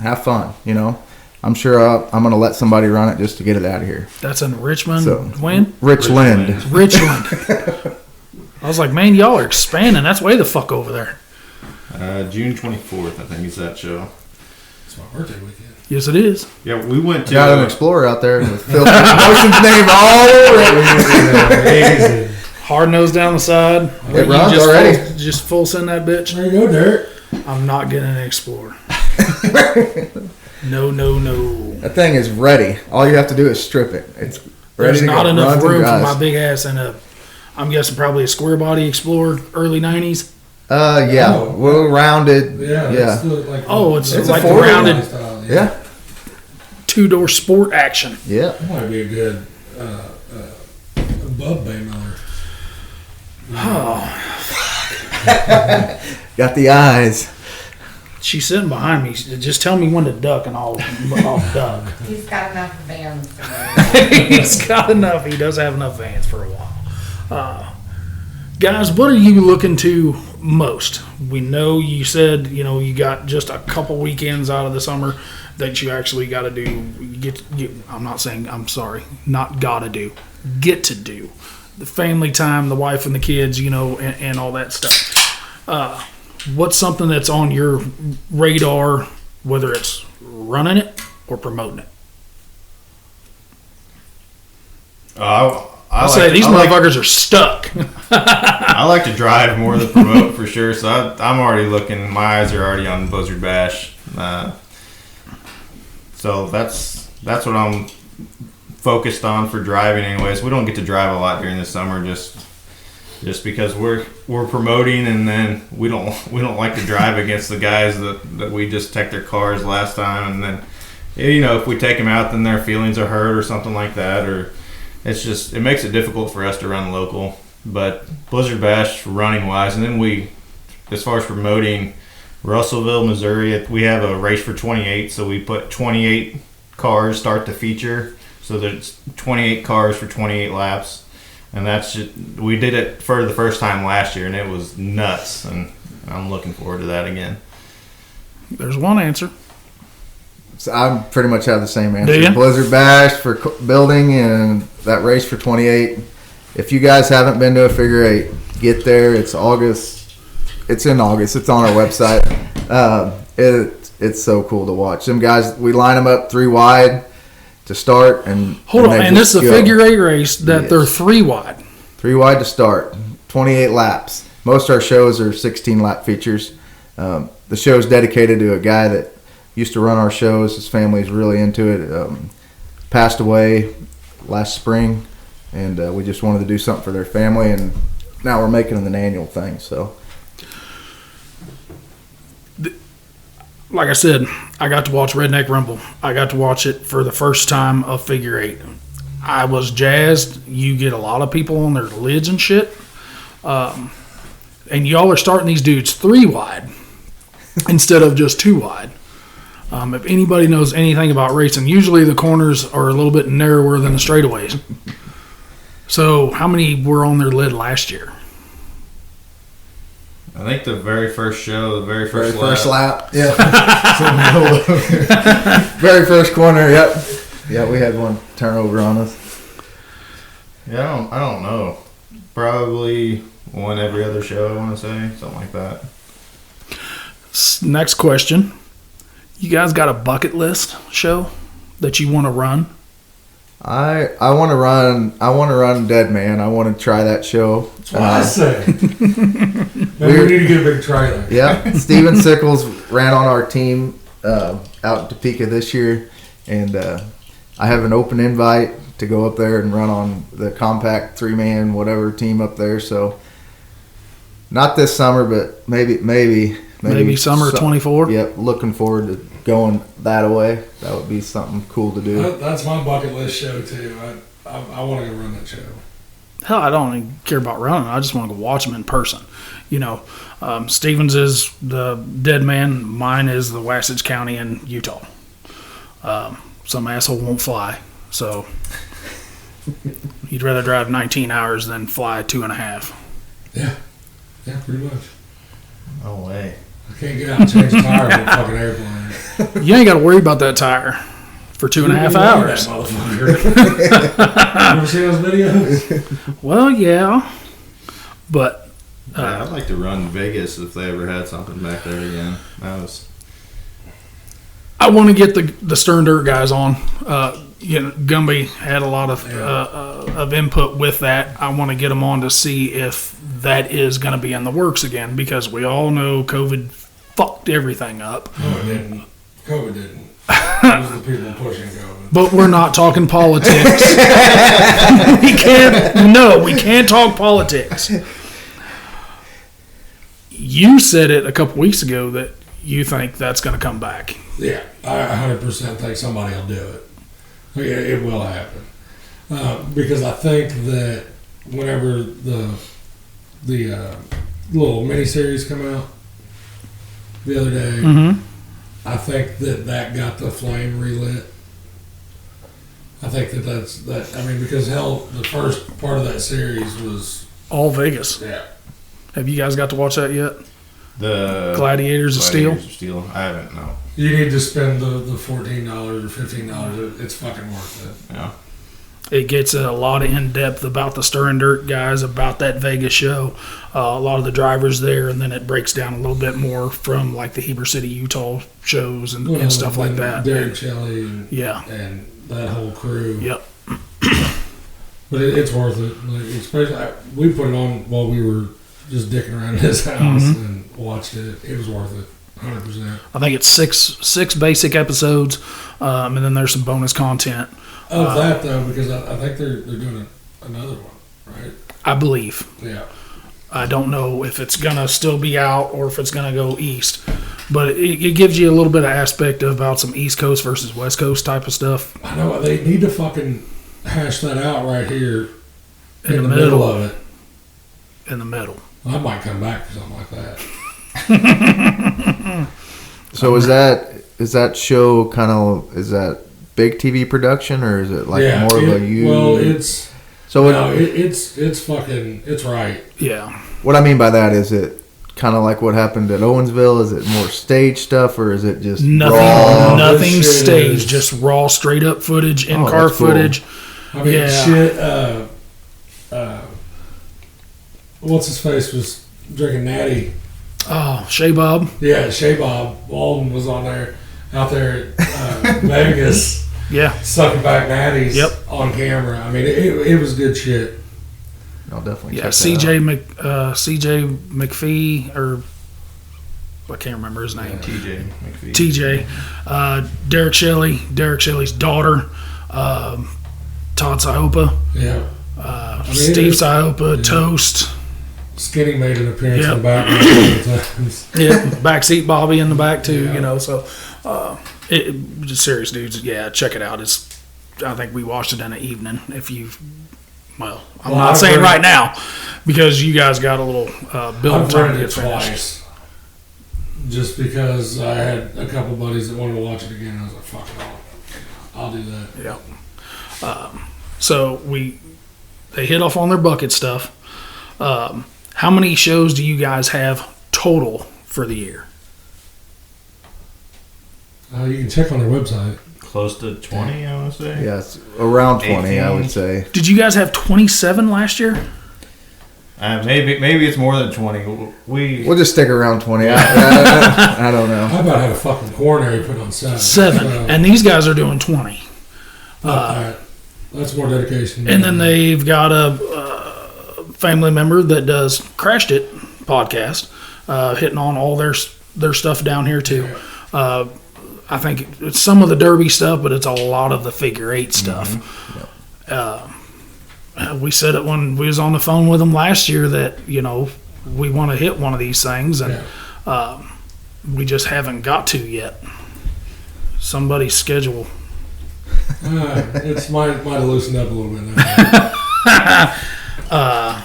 have fun. I'm sure I'm gonna let somebody run it just to get it out of here. That's in Richmond. So, when? Richland. I was like, man, y'all are expanding. That's way the fuck over there. June 24th, I think, is that show. It's my birthday weekend. Yes, it is. Yeah, we went to. Got an Explorer out there with Phil Motion's name all over it. Hard nose down the side. It runs already. Just full send that bitch. There you go, Derek. I'm not getting an Explorer. No. That thing is ready. All you have to do is strip it. It's ready There's to not go. enough Runs and room for drives. my big ass in I'm guessing probably a square body Explorer, early 90s. Yeah. Oh. Well rounded. Yeah. Yeah. It's like the a rounded style, Yeah. two-door sport action. Yeah. That might be a good Bub Bay Miller. Got the eyes. She's sitting behind me. Just tell me when to duck and I'll duck. He's got enough vans to go. He's got enough. He does have enough vans for a while. Guys, what are you looking to most? We know you said, you got just a couple weekends out of the summer that you actually got to do. I'm not saying, I'm sorry, not got to do. Get to do. The family time, the wife and the kids, and all that stuff. What's something that's on your radar, whether it's running it or promoting it? I say these motherfuckers are stuck. I like to drive more than promote for sure. So I'm already looking. My eyes are already on Buzzard Bash. So that's what I'm focused on for driving. Anyways, we don't get to drive a lot during the summer, just because we're promoting, and then we don't like to drive against the guys that we just took their cars last time, and then if we take them out, then their feelings are hurt or something like that, or it makes it difficult for us to run local. But Blizzard Bash running wise, and then as far as promoting Russellville, Missouri, we have a race for 28, so we put 28 cars start the feature, so there's 28 cars for 28 laps. And that's just, we did it for the first time last year, and it was nuts. And I'm looking forward to that again. There's one answer. So I pretty much have the same Do answer. ya? Blizzard Bash for building and that race for 28. If you guys haven't been to a figure eight, get there. It's August. It's in August. It's on our website. It's so cool to watch. Them guys, we line them up 3 wide to start. Hold on, they and this just is a go. figure eight race that Yes. they're 3 wide. 3 wide to start. 28 laps. Most of our shows are 16 lap features. The show is dedicated to a guy that used to run our shows. His family's really into it. Passed away last spring, and we just wanted to do something for their family, and now we're making it an annual thing. So Like I said, I got to watch Redneck Rumble. I got to watch it for the first time of figure eight. I was jazzed. You get a lot of people on their lids and shit. And y'all are starting these dudes 3 wide instead of just 2 wide. If anybody knows anything about racing, usually the corners are a little bit narrower than the straightaways. So how many were on their lid last year? I think the very first show, the very very first, first lap. lap. Yeah. Very first corner. Yep. Yeah, we had one turnover on us. Yeah, I don't know. Probably one every other show, I want to say. Something like that. Next question. You guys got a bucket list show that you want to run? I want to run Dead Man. I want to try that show. That's what I say. Maybe we need to get a big trailer. Yeah, Steven Sickles ran on our team out in Topeka this year, and I have an open invite to go up there and run on the compact 3-man whatever team up there. So not this summer, but maybe Summer 24? Yep, looking forward to going that way. That would be something cool to do. That's my bucket list show too. I want to go run that show. Hell, I don't even care about running. I just want to go watch them in person. You know, Stevens is the Dead Man. Mine is the Wasatch County in Utah. Some asshole won't fly, so he'd rather drive 19 hours than fly 2.5. Yeah, pretty much. No way. I can't get out and change the tire of a fucking airplane. You ain't got to worry about that tire for 2.5 hours. That motherfucker. You ever seen those videos? Well, yeah, but Yeah, I'd like to run Vegas if they ever had something back there again. That was. I want to get the Stern Dirt guys on. Gumby had a lot of input with that. I want to get them on to see if that is going to be in the works again, because we all know COVID fucked everything up. No, it didn't. COVID didn't. It was the people pushing COVID. But we're not talking politics. we can't talk politics. You said it a couple weeks ago that you think that's going to come back. Yeah, I 100% think somebody will do it. It will happen. Because I think that whenever the little miniseries come out the other day, Mm-hmm. I think that got the flame relit. I think that's that. I mean, because hell, the first part of that series was All Vegas. yeah. Have you guys got to watch that yet? The Gladiators of Steel? Gladiators of Steel. I haven't, no. You need to spend the $14 or $15. It's fucking worth it. Yeah. It gets a lot of in-depth about the Stir and Dirt guys, about that Vegas show, a lot of the drivers there, and then it breaks down a little bit more from like the Heber City, Utah shows and stuff like that. Derek Shelley and, Yeah. and that whole crew. Yep. But it's worth it. Like, especially, we put it on while we were just dicking around in his house and watched it. It was worth it, 100%. I think it's six basic episodes, and then there's some bonus content. Of that though, because I think they're doing another one, right? I believe. Yeah. I don't know if it's gonna still be out or if it's gonna go east, but it gives you a little bit of aspect about some East Coast versus West Coast type of stuff. I know they need to fucking hash that out right here In the middle middle. of it. In the middle. I might come back for something like that. So is that show is that big TV production, or is it like more of a you? Well, it's So So No, it's fucking, it's right. Yeah. what I mean by that is it kind of like what happened at Owensville? Is it more stage stuff or is it just Nothing, raw? nothing This shit staged, is- just raw, straight up footage, in Oh, car that's cool. footage. I mean, Yeah. shit, what's his face was drinking natty. Oh, Shea Bob. Yeah, Shea Bob Walden was on there, out there at Vegas, Yeah. sucking back natties Yep. on camera. I mean, it was good shit. I'll definitely Yeah. check CJ McPhee, or I can't remember his name. TJ McPhee. TJ, Derek Shelley's daughter, Todd Sahopa, Yeah. mean, Steve it- Sahopa, yeah. Toast. Skinny made an appearance Yep. in the background a couple times. Yeah, backseat Bobby in the back too. Yeah. You know, so just serious dudes. Yeah, check it out. I think we watched it in an evening. If you, well, I'm Well, not I've saying read- right now because you guys got a little build I've time to rented get it finished. twice, just because I had a couple buddies that wanted to watch it again. And I was like, "Fuck it, I'll do that." Yeah. So they hit off on their bucket stuff. How many shows do you guys have total for the year? You can check on their website. Close to 20, I want to say. Yes, around 20, I would 18. say. Did you guys have 27 last year? Maybe it's more than 20. We'll just stick around 20. I don't know. I about had a fucking coronary put on 7. 7, and these guys are doing 20. That's more dedication. And then they've got a family member that does Crashed It podcast, hitting on all their stuff down here too. I think it's some of the derby stuff, but it's a lot of the figure 8 stuff. We said it when we was on the phone with them last year that we want to hit one of these things, and we just haven't got to yet. Somebody's schedule. It's might have loosened up a little bit now.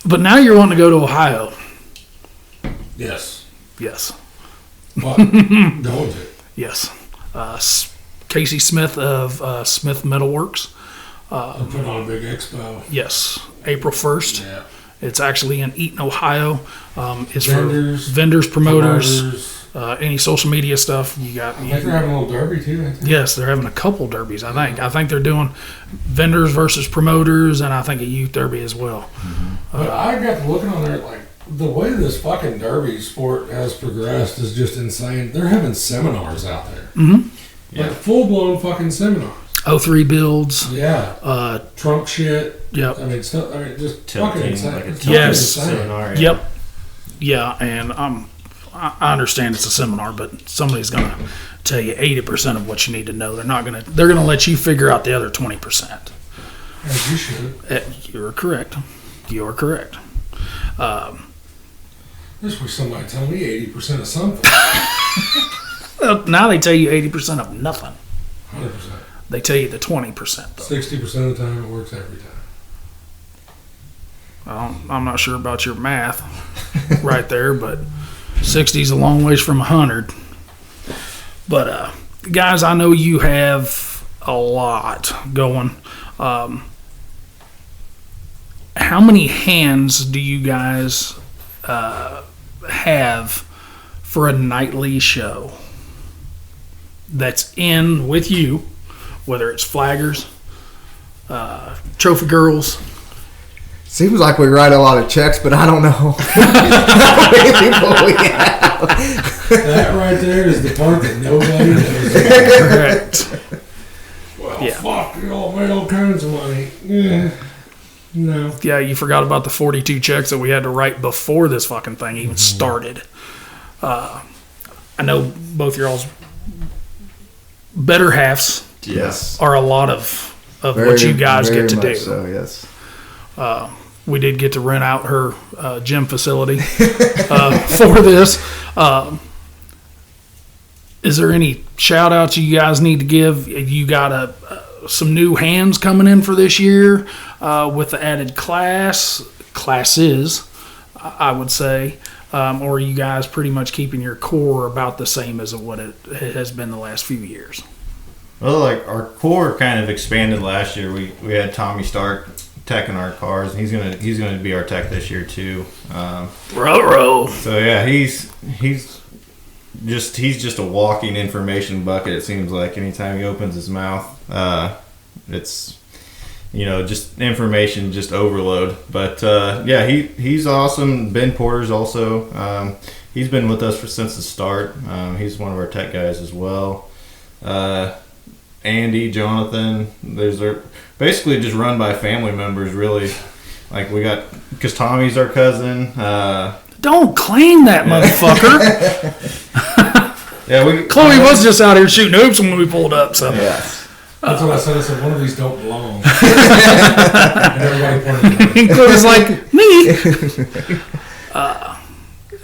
But now you're wanting to go to Ohio. Yes. Yes. But going to. Yes. Casey Smith of Smith Metalworks. I put on a big expo. Yes. April 1st. Yeah. It's actually in Eaton, Ohio. It's Vendors, for vendors, promoters, promoters. any social media stuff. You got. I think they're having a little derby too. Ain't they? Yes, they're having a couple derbies. I think they're doing vendors versus promoters, and I think a youth derby as well. But I got to looking on there, like, the way this fucking derby sport has progressed is just insane. They're having seminars out there. Mm-hmm. Like, full-blown fucking seminars. 03 builds. Yeah. Trunk shit. Yep. I mean, stuff. I mean, just fucking Tilting, insane. like a It's fucking Yes. insane. seminar. Yep. Yeah, and I understand it's a seminar, but somebody's going to tell you 80% of what you need to know. They're going to let you figure out the other 20%. As you should. You're correct. You're correct. I just wish somebody tell me 80% of something. Well, now they tell you 80% of nothing. 100%. They tell you the 20% though. 60% of the time, it works every time. I'm not sure about your math right there, but 60 is a long ways from 100. But guys, I know you have a lot going. How many hands do you guys have for a nightly show that's in with you, whether it's flaggers, trophy girls? Seems like we write a lot of checks, but I don't know how many people we have. That right there is the part that nobody knows. Correct. Well, Yeah. fuck, you all made all kinds of money. Yeah. No. Yeah, you forgot about the 42 checks that we had to write before this fucking thing even started. I know both your all's better halves Yes. are a lot of what you guys very get to much do. So, yes. We did get to rent out her gym facility for this. Is there any shout outs you guys need to give? You got some new hands coming in for this year with the added classes, I would say. Or are you guys pretty much keeping your core about the same as what it has been the last few years? Well, like our core kind of expanded last year. We had Tommy Stark teching our cars, and he's gonna be our tech this year too. Row. So yeah, he's just a walking information bucket. It seems like anytime he opens his mouth, it's just information, just overload. But yeah, he's awesome. Ben Porter's also he's been with us since the start. He's one of our tech guys as well. Andy, Jonathan, they're basically just run by family members, really. Like we got, because Tommy's our cousin. Don't claim that, motherfucker. Yeah, Chloe was just out here shooting hoops when we pulled up. So Yeah. That's what I said. I said one of these don't belong. And everybody pointed at me. and Chloe's like me.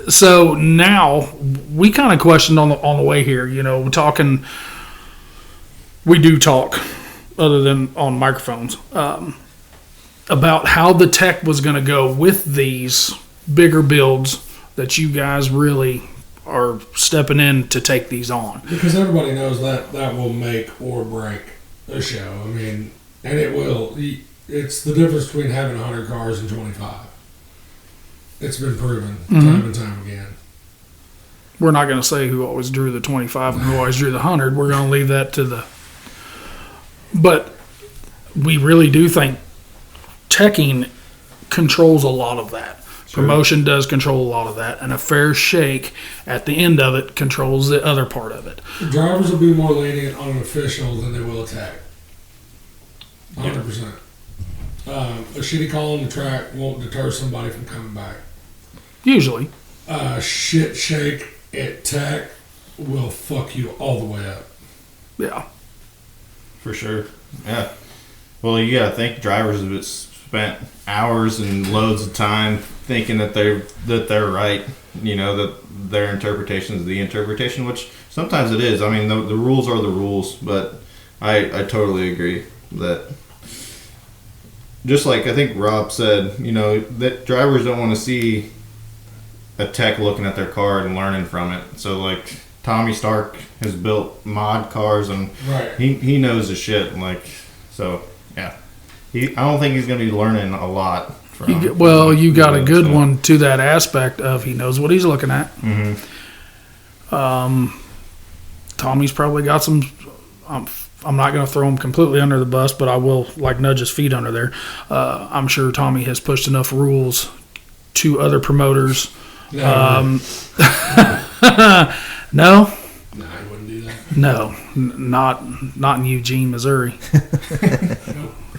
So now we kind of questioned on the way here. We're talking. We do talk, other than on microphones, about how the tech was going to go with these bigger builds that you guys really are stepping in to take these on. Because everybody knows that will make or break a show. I mean, and it will. It's the difference between having 100 cars and 25. It's been proven time and time again. We're not going to say who always drew the 25 and who always drew the 100. We're going to leave that to the... But we really do think teching controls a lot of that. Sure. Promotion does control a lot of that, and a fair shake at the end of it controls the other part of it. The drivers will be more lenient on an official than they will a tech. 100%. A shitty call on the track won't deter somebody from coming back. Usually. Shit shake at tech will fuck you all the way up. Yeah. For sure. Yeah. Well, you gotta think drivers have spent hours and loads of time thinking that they're right. That their interpretation is the interpretation, which sometimes it is. I mean, the rules are the rules, but I totally agree that. Just like I think Rob said, that drivers don't want to see a tech looking at their car and learning from it. So like Tommy Stark has built mod cars and right. he knows the shit. So yeah, I don't think he's going to be learning a lot. You got a good one to that aspect of he knows what he's looking at. Mm-hmm. Tommy's probably got some. I'm not going to throw him completely under the bus, but I will nudge his feet under there. I'm sure Tommy has pushed enough rules to other promoters. No. No? No, I wouldn't do that. No, not in Eugene, Missouri.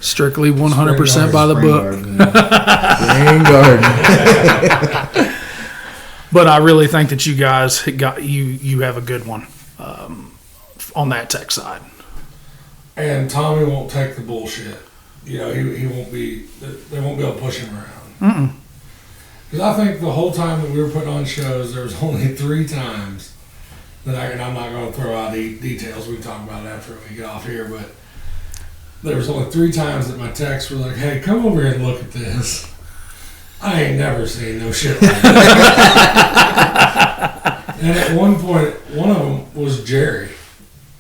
Strictly 100% by the book. Spring Garden. But I really think that you guys you have a good one on that tech side. And Tommy won't take the bullshit. He won't be. They won't be able to push him around. Because I think the whole time that we were putting on shows, there was only 3 times that and I'm not going to throw out the details. We can talk about it after we get off here. But there was only 3 times that my texts were like, "Hey, come over here and look at this." I ain't never seen no shit like that. And at one point, one of them was Jerry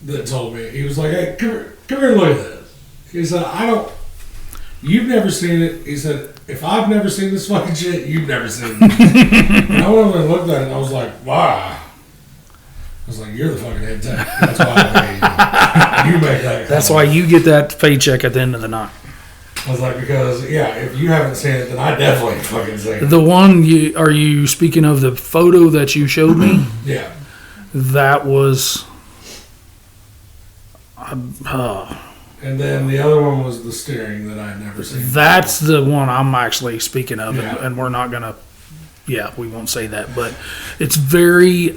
that told me. He was like, "Hey, come here and look at this." He said, "You've never seen it." He said, "If I've never seen this fucking shit, you've never seen it." And I went over and looked at it and I was like, "Wow." I was like, "You're the fucking head tech. That's why you make that call." That's why you get that paycheck at the end of the night. I was like, because, if you haven't seen it, then I definitely fucking seen it. The one, are you speaking of the photo that you showed me? Yeah. That was... And then the other one was the steering that I'd never seen. That's the one I'm actually speaking of, Yeah. and we're not going to... Yeah, we won't say that, but it's very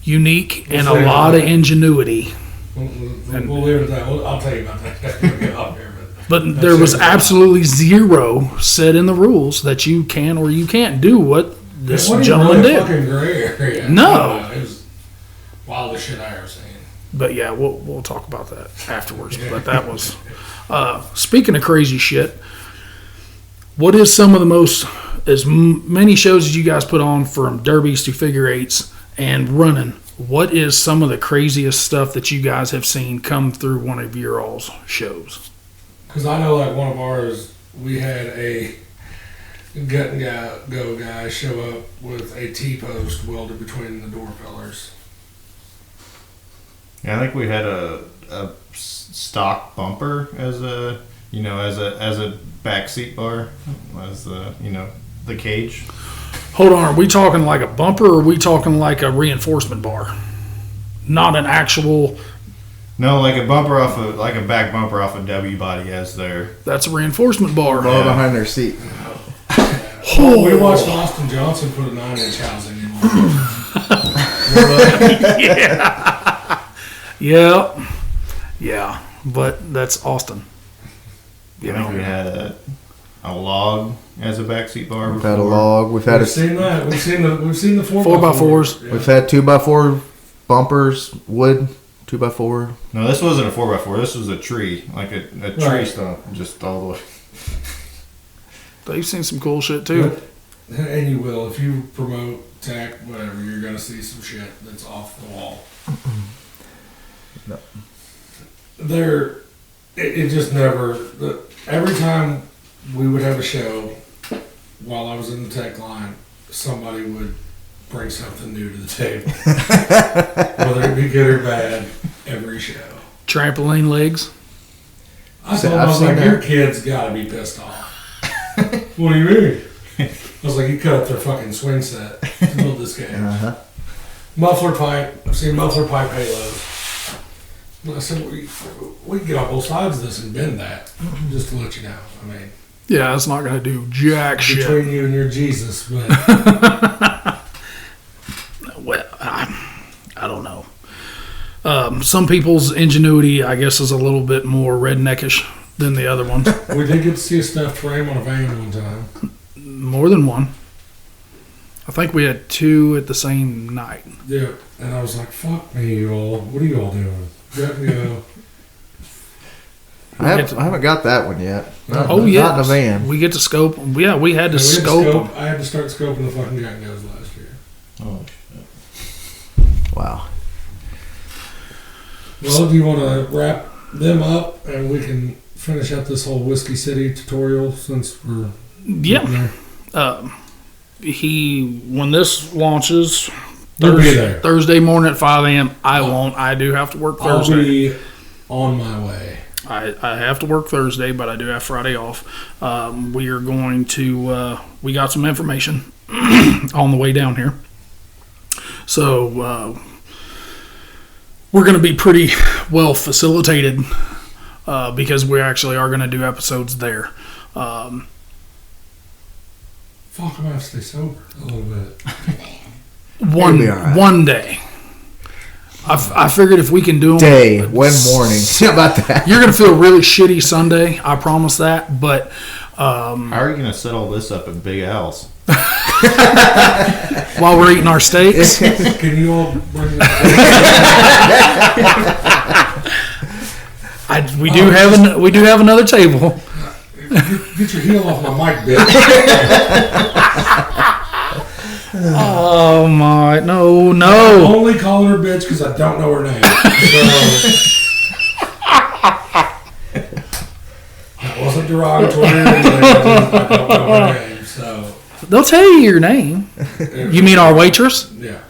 unique and a lot of ingenuity. We'll leave it at that. I'll tell you about that after we get off here. But there was absolutely zero said in the rules that you can or you can't do what this gentleman did. Fucking gray area. No. It was wildest shit I ever seen. But yeah, we'll talk about that afterwards. But that was speaking of crazy shit. What is some of the most, as many shows as you guys put on, from derbies to figure eights and running? What is some of the craziest stuff that you guys have seen come through one of your all's shows? Because I know, like, one of ours, we had a gut and go guy show up with a T-post welded between the door pillars. Yeah, I think we had a stock bumper as a back seat bar, as the cage. Hold on, are we talking like a bumper or are we talking like a reinforcement bar? Not an actual. No, like a bumper like a back bumper off a W body as their. That's a reinforcement bar. Lower behind their seat. Oh, we watched Austin Johnson put a 9-inch housing in one. Yeah, but that's Austin. I think we had a log as a backseat bar. We've had a log. We've had We've seen that. We've seen the 4x4s. Yeah. We've had 2x4 bumpers, wood 2x4. No, this wasn't a 4x4. This was a tree, like a tree Right. stump, just all the way. They've seen some cool shit too. And you will. If you promote tech, whatever, you're going to see some shit that's off the wall. No. It just never, every time we would have a show, while I was in the tech line, somebody would bring something new to the table. Whether it be good or bad, every show. Trampoline legs. I told him, I was like, your kid's got to be pissed off. What do you mean? I was like, you cut up their fucking swing set to build this game. Uh-huh. Muffler pipe. I've seen muffler pipe halos. I said, we can get on both sides of this and bend that, just to let you know. I mean, Yeah, it's not gonna do jack shit. between you and your Jesus, but Well, I don't know. Some people's ingenuity, I guess, is a little bit more redneckish than the other ones. we did get to see a stuffed frame on a van one time. More than one. I think we had 2 at the same night. Yeah, and I was like, fuck me, you all. What are you all doing? Let me go. I haven't got that one yet. Not, Oh yeah, Not in a van. We get to scope. Yeah, we had to Yeah, we had to scope. scope. I had to start scoping the fucking Jack Nose last year. Oh, Wow. Well, do you want to wrap them up and we can finish up this whole Whiskey City tutorial since we're Yeah. there? When this launches You'll be there. Thursday morning at 5 a.m. I won't. I do have to work I'll Thursday. be on my way. I have to work Thursday, but I do have Friday off. We are going to. We got some information on the way down here, so we're going to be pretty well facilitated because we actually are going to do episodes there. Fuck, I'm gonna have to stay sober a little bit. One be all right. one day. I figured if we can do them Day, one morning. How about that? you're gonna feel really shitty Sunday. I promise that. But how are you going to set all this up at Big Al's? while we're eating our steaks, Can you all bring it? we do have another table. Get your heel off my mic, bitch. Oh my no. I'm only calling her bitch because I don't know her name. So that wasn't derogatory. I don't know her name. So They'll tell you your name. You mean our waitress? yeah.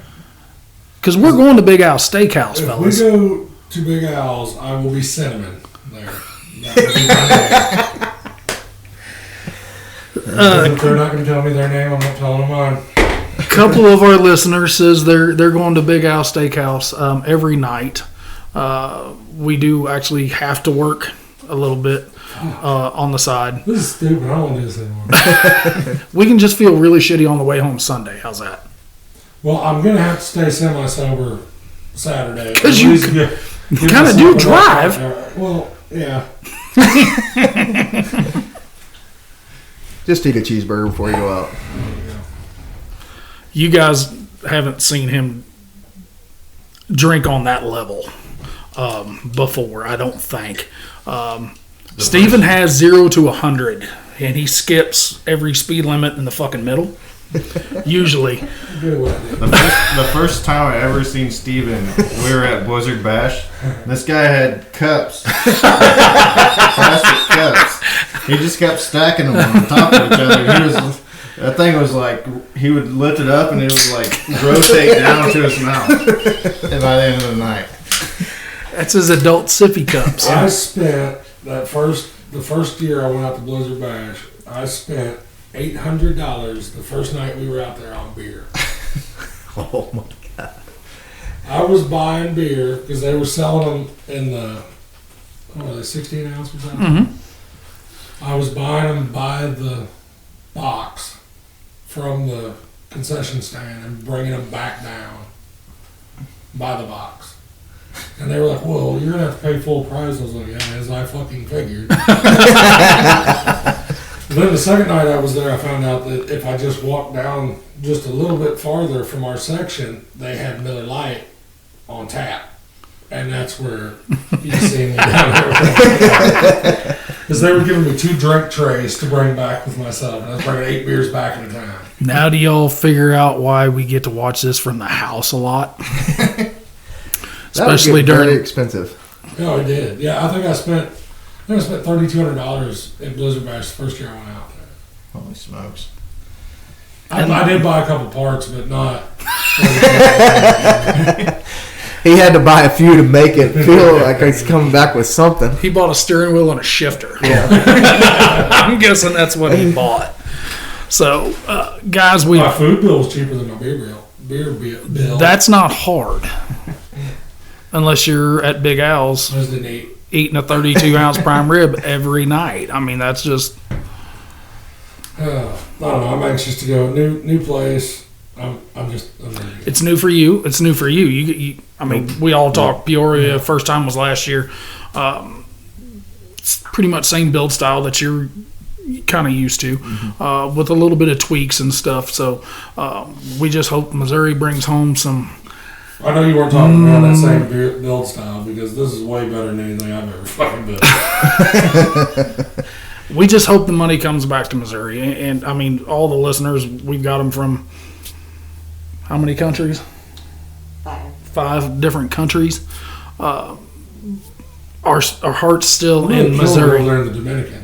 Because we're going to Big Al Steakhouse, If we fellas. go to Big Al's, I will be Cinnamon there. That will be my name. If they're not going to tell me their name, I'm not telling them mine. A couple of our listeners says they're going to Big Al Steakhouse every night. We do actually have to work a little bit on the side. This is stupid. I don't want to do this anymore. We can just feel really shitty on the way home Sunday. How's that? Well, I'm going to have to stay semi-sober Saturday. 'Cause you kinda do drive. Well, yeah. Just eat a cheeseburger before you go out. You guys haven't seen him drink on that level before, I don't think. Steven has 0 to 100, and he skips every speed limit in the fucking middle. Usually. Good idea. The first time I ever seen Steven, we were at Blizzard Bash. This guy had cups, plastic cups. He just kept stacking them on top of each other. That thing was like, he would lift it up and it would like rotate down to his mouth. And by the end of the night. That's his adult sippy cups. I spent the first year I went out to Blizzard Bash, I spent $800 the first night we were out there on beer. Oh my God. I was buying beer because they were selling them in the, what are they, 16 ounce or something? Mm-hmm. I was buying them by the box from the concession stand and bringing them back down by the box. And they were like, well, you're going to have to pay full price. I was like, yeah, as I fucking figured. Then the second night I was there, I found out that if I just walked down just a little bit farther from our section, they had Miller Lite on tap. And that's where you see me down there. Because they were giving me 2 drink trays to bring back with myself. And I was bringing 8 beers back at a time. Now do y'all figure out why we get to watch this from the house a lot? Especially Very during... expensive. Oh, I did. Yeah, I think I spent $3,200 at Blizzard Bash the first year I went out there. Holy smokes. I did buy a couple parts, but not. He had to buy a few to make it feel like he's coming back with something. He bought a steering wheel and a shifter. Yeah. I'm guessing that's what he bought. So, guys, My food bill was cheaper than my beer bill. that's not hard. Unless you're at Big Al's I didn't eat. eating a 32-ounce prime rib every night. I mean, that's just... I don't know. I'm anxious to go. New place. I'm ready. It's new for you. It's new for you. I mean, we all talk Peoria. First time was last year. It's pretty much same build style that you're kind of used to, with a little bit of tweaks and stuff. So we just hope Missouri brings home some. I know you weren't talking about that same build style because this is way better than anything I've ever fucking built. We just hope the money comes back to Missouri. And I mean, all the listeners, we've got them from how many countries? 5 different countries. Our heart's still in Missouri. Over there in the Dominican.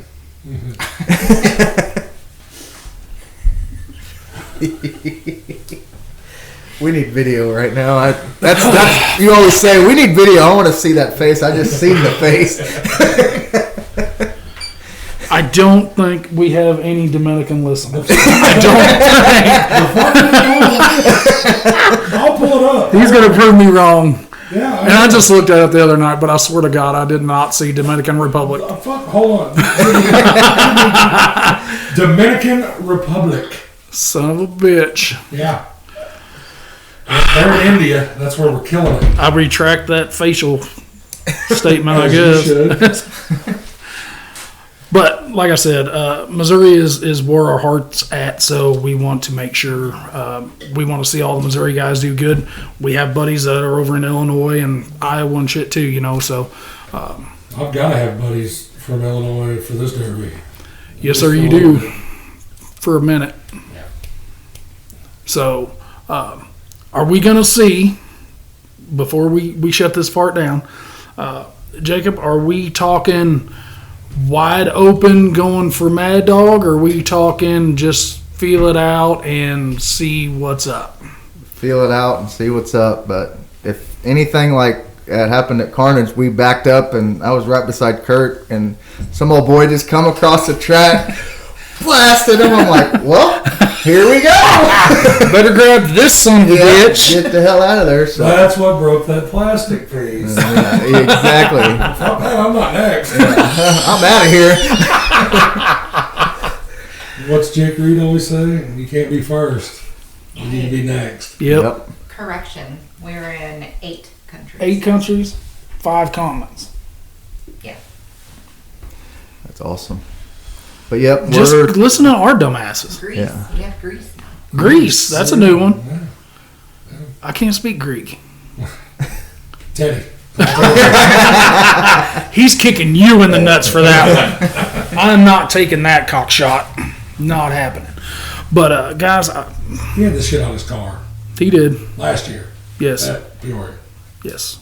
We need video right now. That's you always say we need video. I want to see that face. I just seen the face. I don't think we have any Dominican listeners. I don't think. I'll pull it up. He's going to prove me wrong. Yeah. And I just looked at it the other night, but I swear to God, I did not see Dominican Republic. Fuck, hold on. Dominican Republic. Son of a bitch. Yeah. They're in India. That's where we're killing it. I retract that facial statement, I As you guess. should. But like I said, Missouri is where our heart's at, so we want to make sure we want to see all the Missouri guys do good. We have buddies that are over in Illinois and Iowa and shit too, you know. So I've got to have buddies from Illinois for this derby. yes, sir, you do. For a minute. Yeah. So are we gonna see before we shut this part down, Jacob? Are we talking wide open going for Mad Dog, or are we talking just feel it out and see what's up? Feel it out and see what's up. But if anything like that happened at Carnage, we backed up and I was right beside Kurt, and some old boy just come across the track, blasted him. I'm like, well, here we go. Better grab this son of a bitch. Get the hell out of there. So That's what broke that plastic piece. yeah, exactly. Fuck that, I'm not next. I'm out of here. What's Jake Reed always say? You can't be first. You need to be next. Yep. Correction, we're in 8 countries. 8 countries, 5 continents. Yeah. That's awesome. But yep, Just we're listen to our dumbasses. Greece. Yeah. You have Greece now. Greece, that's a new one. Yeah. I can't speak Greek. Teddy. He's kicking you in the nuts for that one. I'm not taking that cock shot. Not happening. But guys, He had this shit on his car he did. last year Yes. at Peoria. Yes.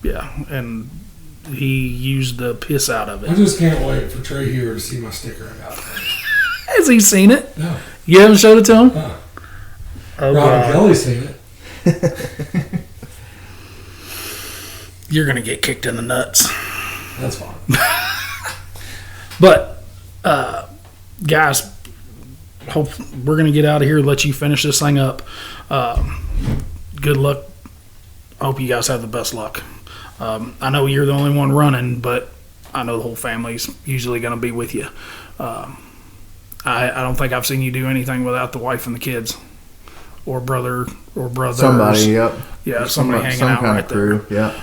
Yeah, and he used the piss out of I it. just can't wait for Trey Hewer to see my sticker I got. Has he seen it? No. You haven't showed it to him? Huh. Oh, Robin God. Kelly's seen it. You're gonna get kicked in the nuts. That's fine. But guys, hope we're gonna get out of here. Let you finish this thing up. Good luck. I hope you guys have the best luck. I know you're the only one running, but I know the whole family's usually gonna be with you. I don't think I've seen you do anything without the wife and the kids, or brother or brothers. Somebody, yep. Yeah, somebody hanging some out kind right of crew, there. yeah.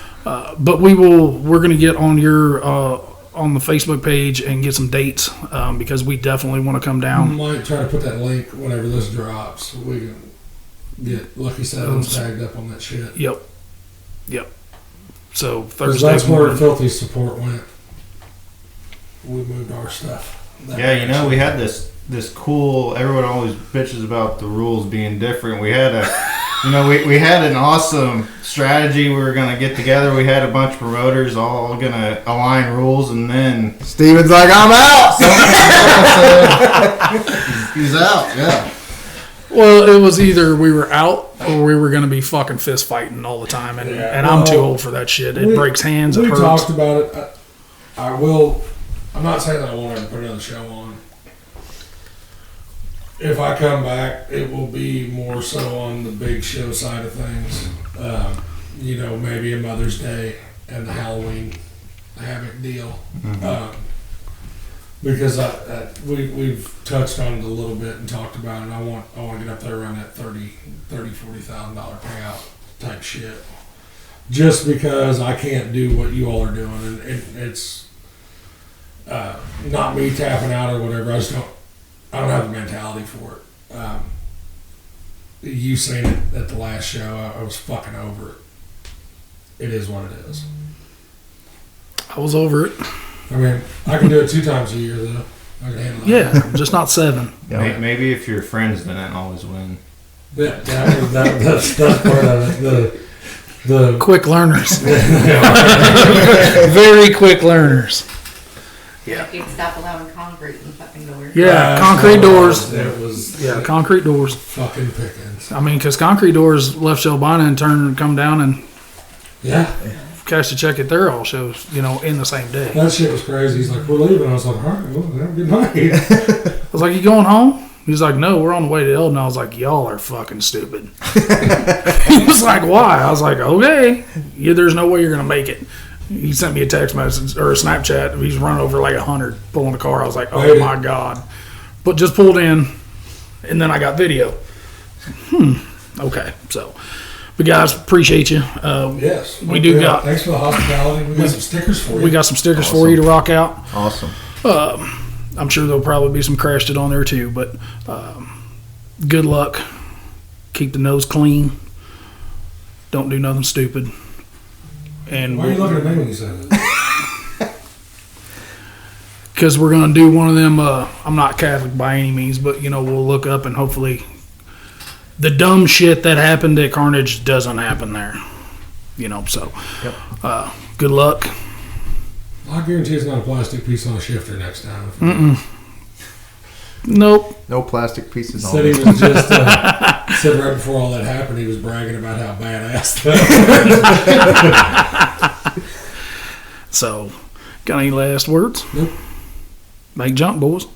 But we're going to get on your on the Facebook page and get some dates because we definitely want to come I down. might try to put that link whenever this drops. So we can get Lucky Sevens tagged up on that shit. Yep. So 'Cause Thursday that's where morning. Filthy support went. We moved our stuff. that Yeah, you know, direction. we had this cool. Everyone always bitches about the rules being different. We had we had an awesome strategy. We were gonna get together. We had a bunch of promoters all gonna align rules, and then Steven's like, I'm out. he's out. Yeah. Well, it was either we were out or we were going to be fucking fist fighting all the time, and, Yeah, and I'm too well, old for that shit. It we- breaks hands. It We hurts. talked about it. I will. I'm not saying that I won't ever put another show on. If I come back, it will be more so on the big show side of things. You know, maybe a Mother's Day and the Halloween Havoc deal. Because we've touched on it a little bit and talked about it. I want to get up there around that $40,000 payout type shit. Just because I can't do what you all are doing, and it's not me tapping out or whatever. I don't have the mentality for it. You seen it at the last show. I was fucking over it. It is what it is. I was over it. I mean, I can do it 2 times a year though. I can handle it. Yeah, just not 7. Maybe if your friends didn't always win. That's part of it. The Quick learners. Very quick learners. If you'd stop allowing concrete in fucking doors. Yeah, concrete doors. It was Yeah, concrete doors. fucking pickings. I mean, because concrete doors left Shelbina and turn and come down and Yeah, cash the check at their all shows, in the same day. that shit was crazy. He's like, we're leaving. I was like, all right, well, have a good night. I was like, you going home? He's like, no, we're on the way to Eldon. I was like, y'all are fucking stupid. He was like, why? I was like, okay, there's no way you're going to make it. He sent me a text message or a Snapchat. He's running over like 100 pulling the car. I was like, oh my God. But just pulled in, and then I got video. Okay, so. But guys, appreciate you. Yes, We do got- Thanks for the hospitality. We got some stickers for you. We got some stickers for you to rock out. Awesome. I'm sure there'll probably be some crashed it on there too, but good luck. Keep the nose clean. Don't do nothing stupid. And Why are you looking at me when you say that? because we're going to do one of them, I'm not Catholic by any means, but we'll look up and hopefully the dumb shit that happened at Carnage doesn't happen there. So good luck. I guarantee it's not a plastic piece on a shifter next time. Nope. No plastic pieces on Said he it. was just said right before all that happened, he was bragging about how badass that was. So, got any last words? Nope. Make jump, boys.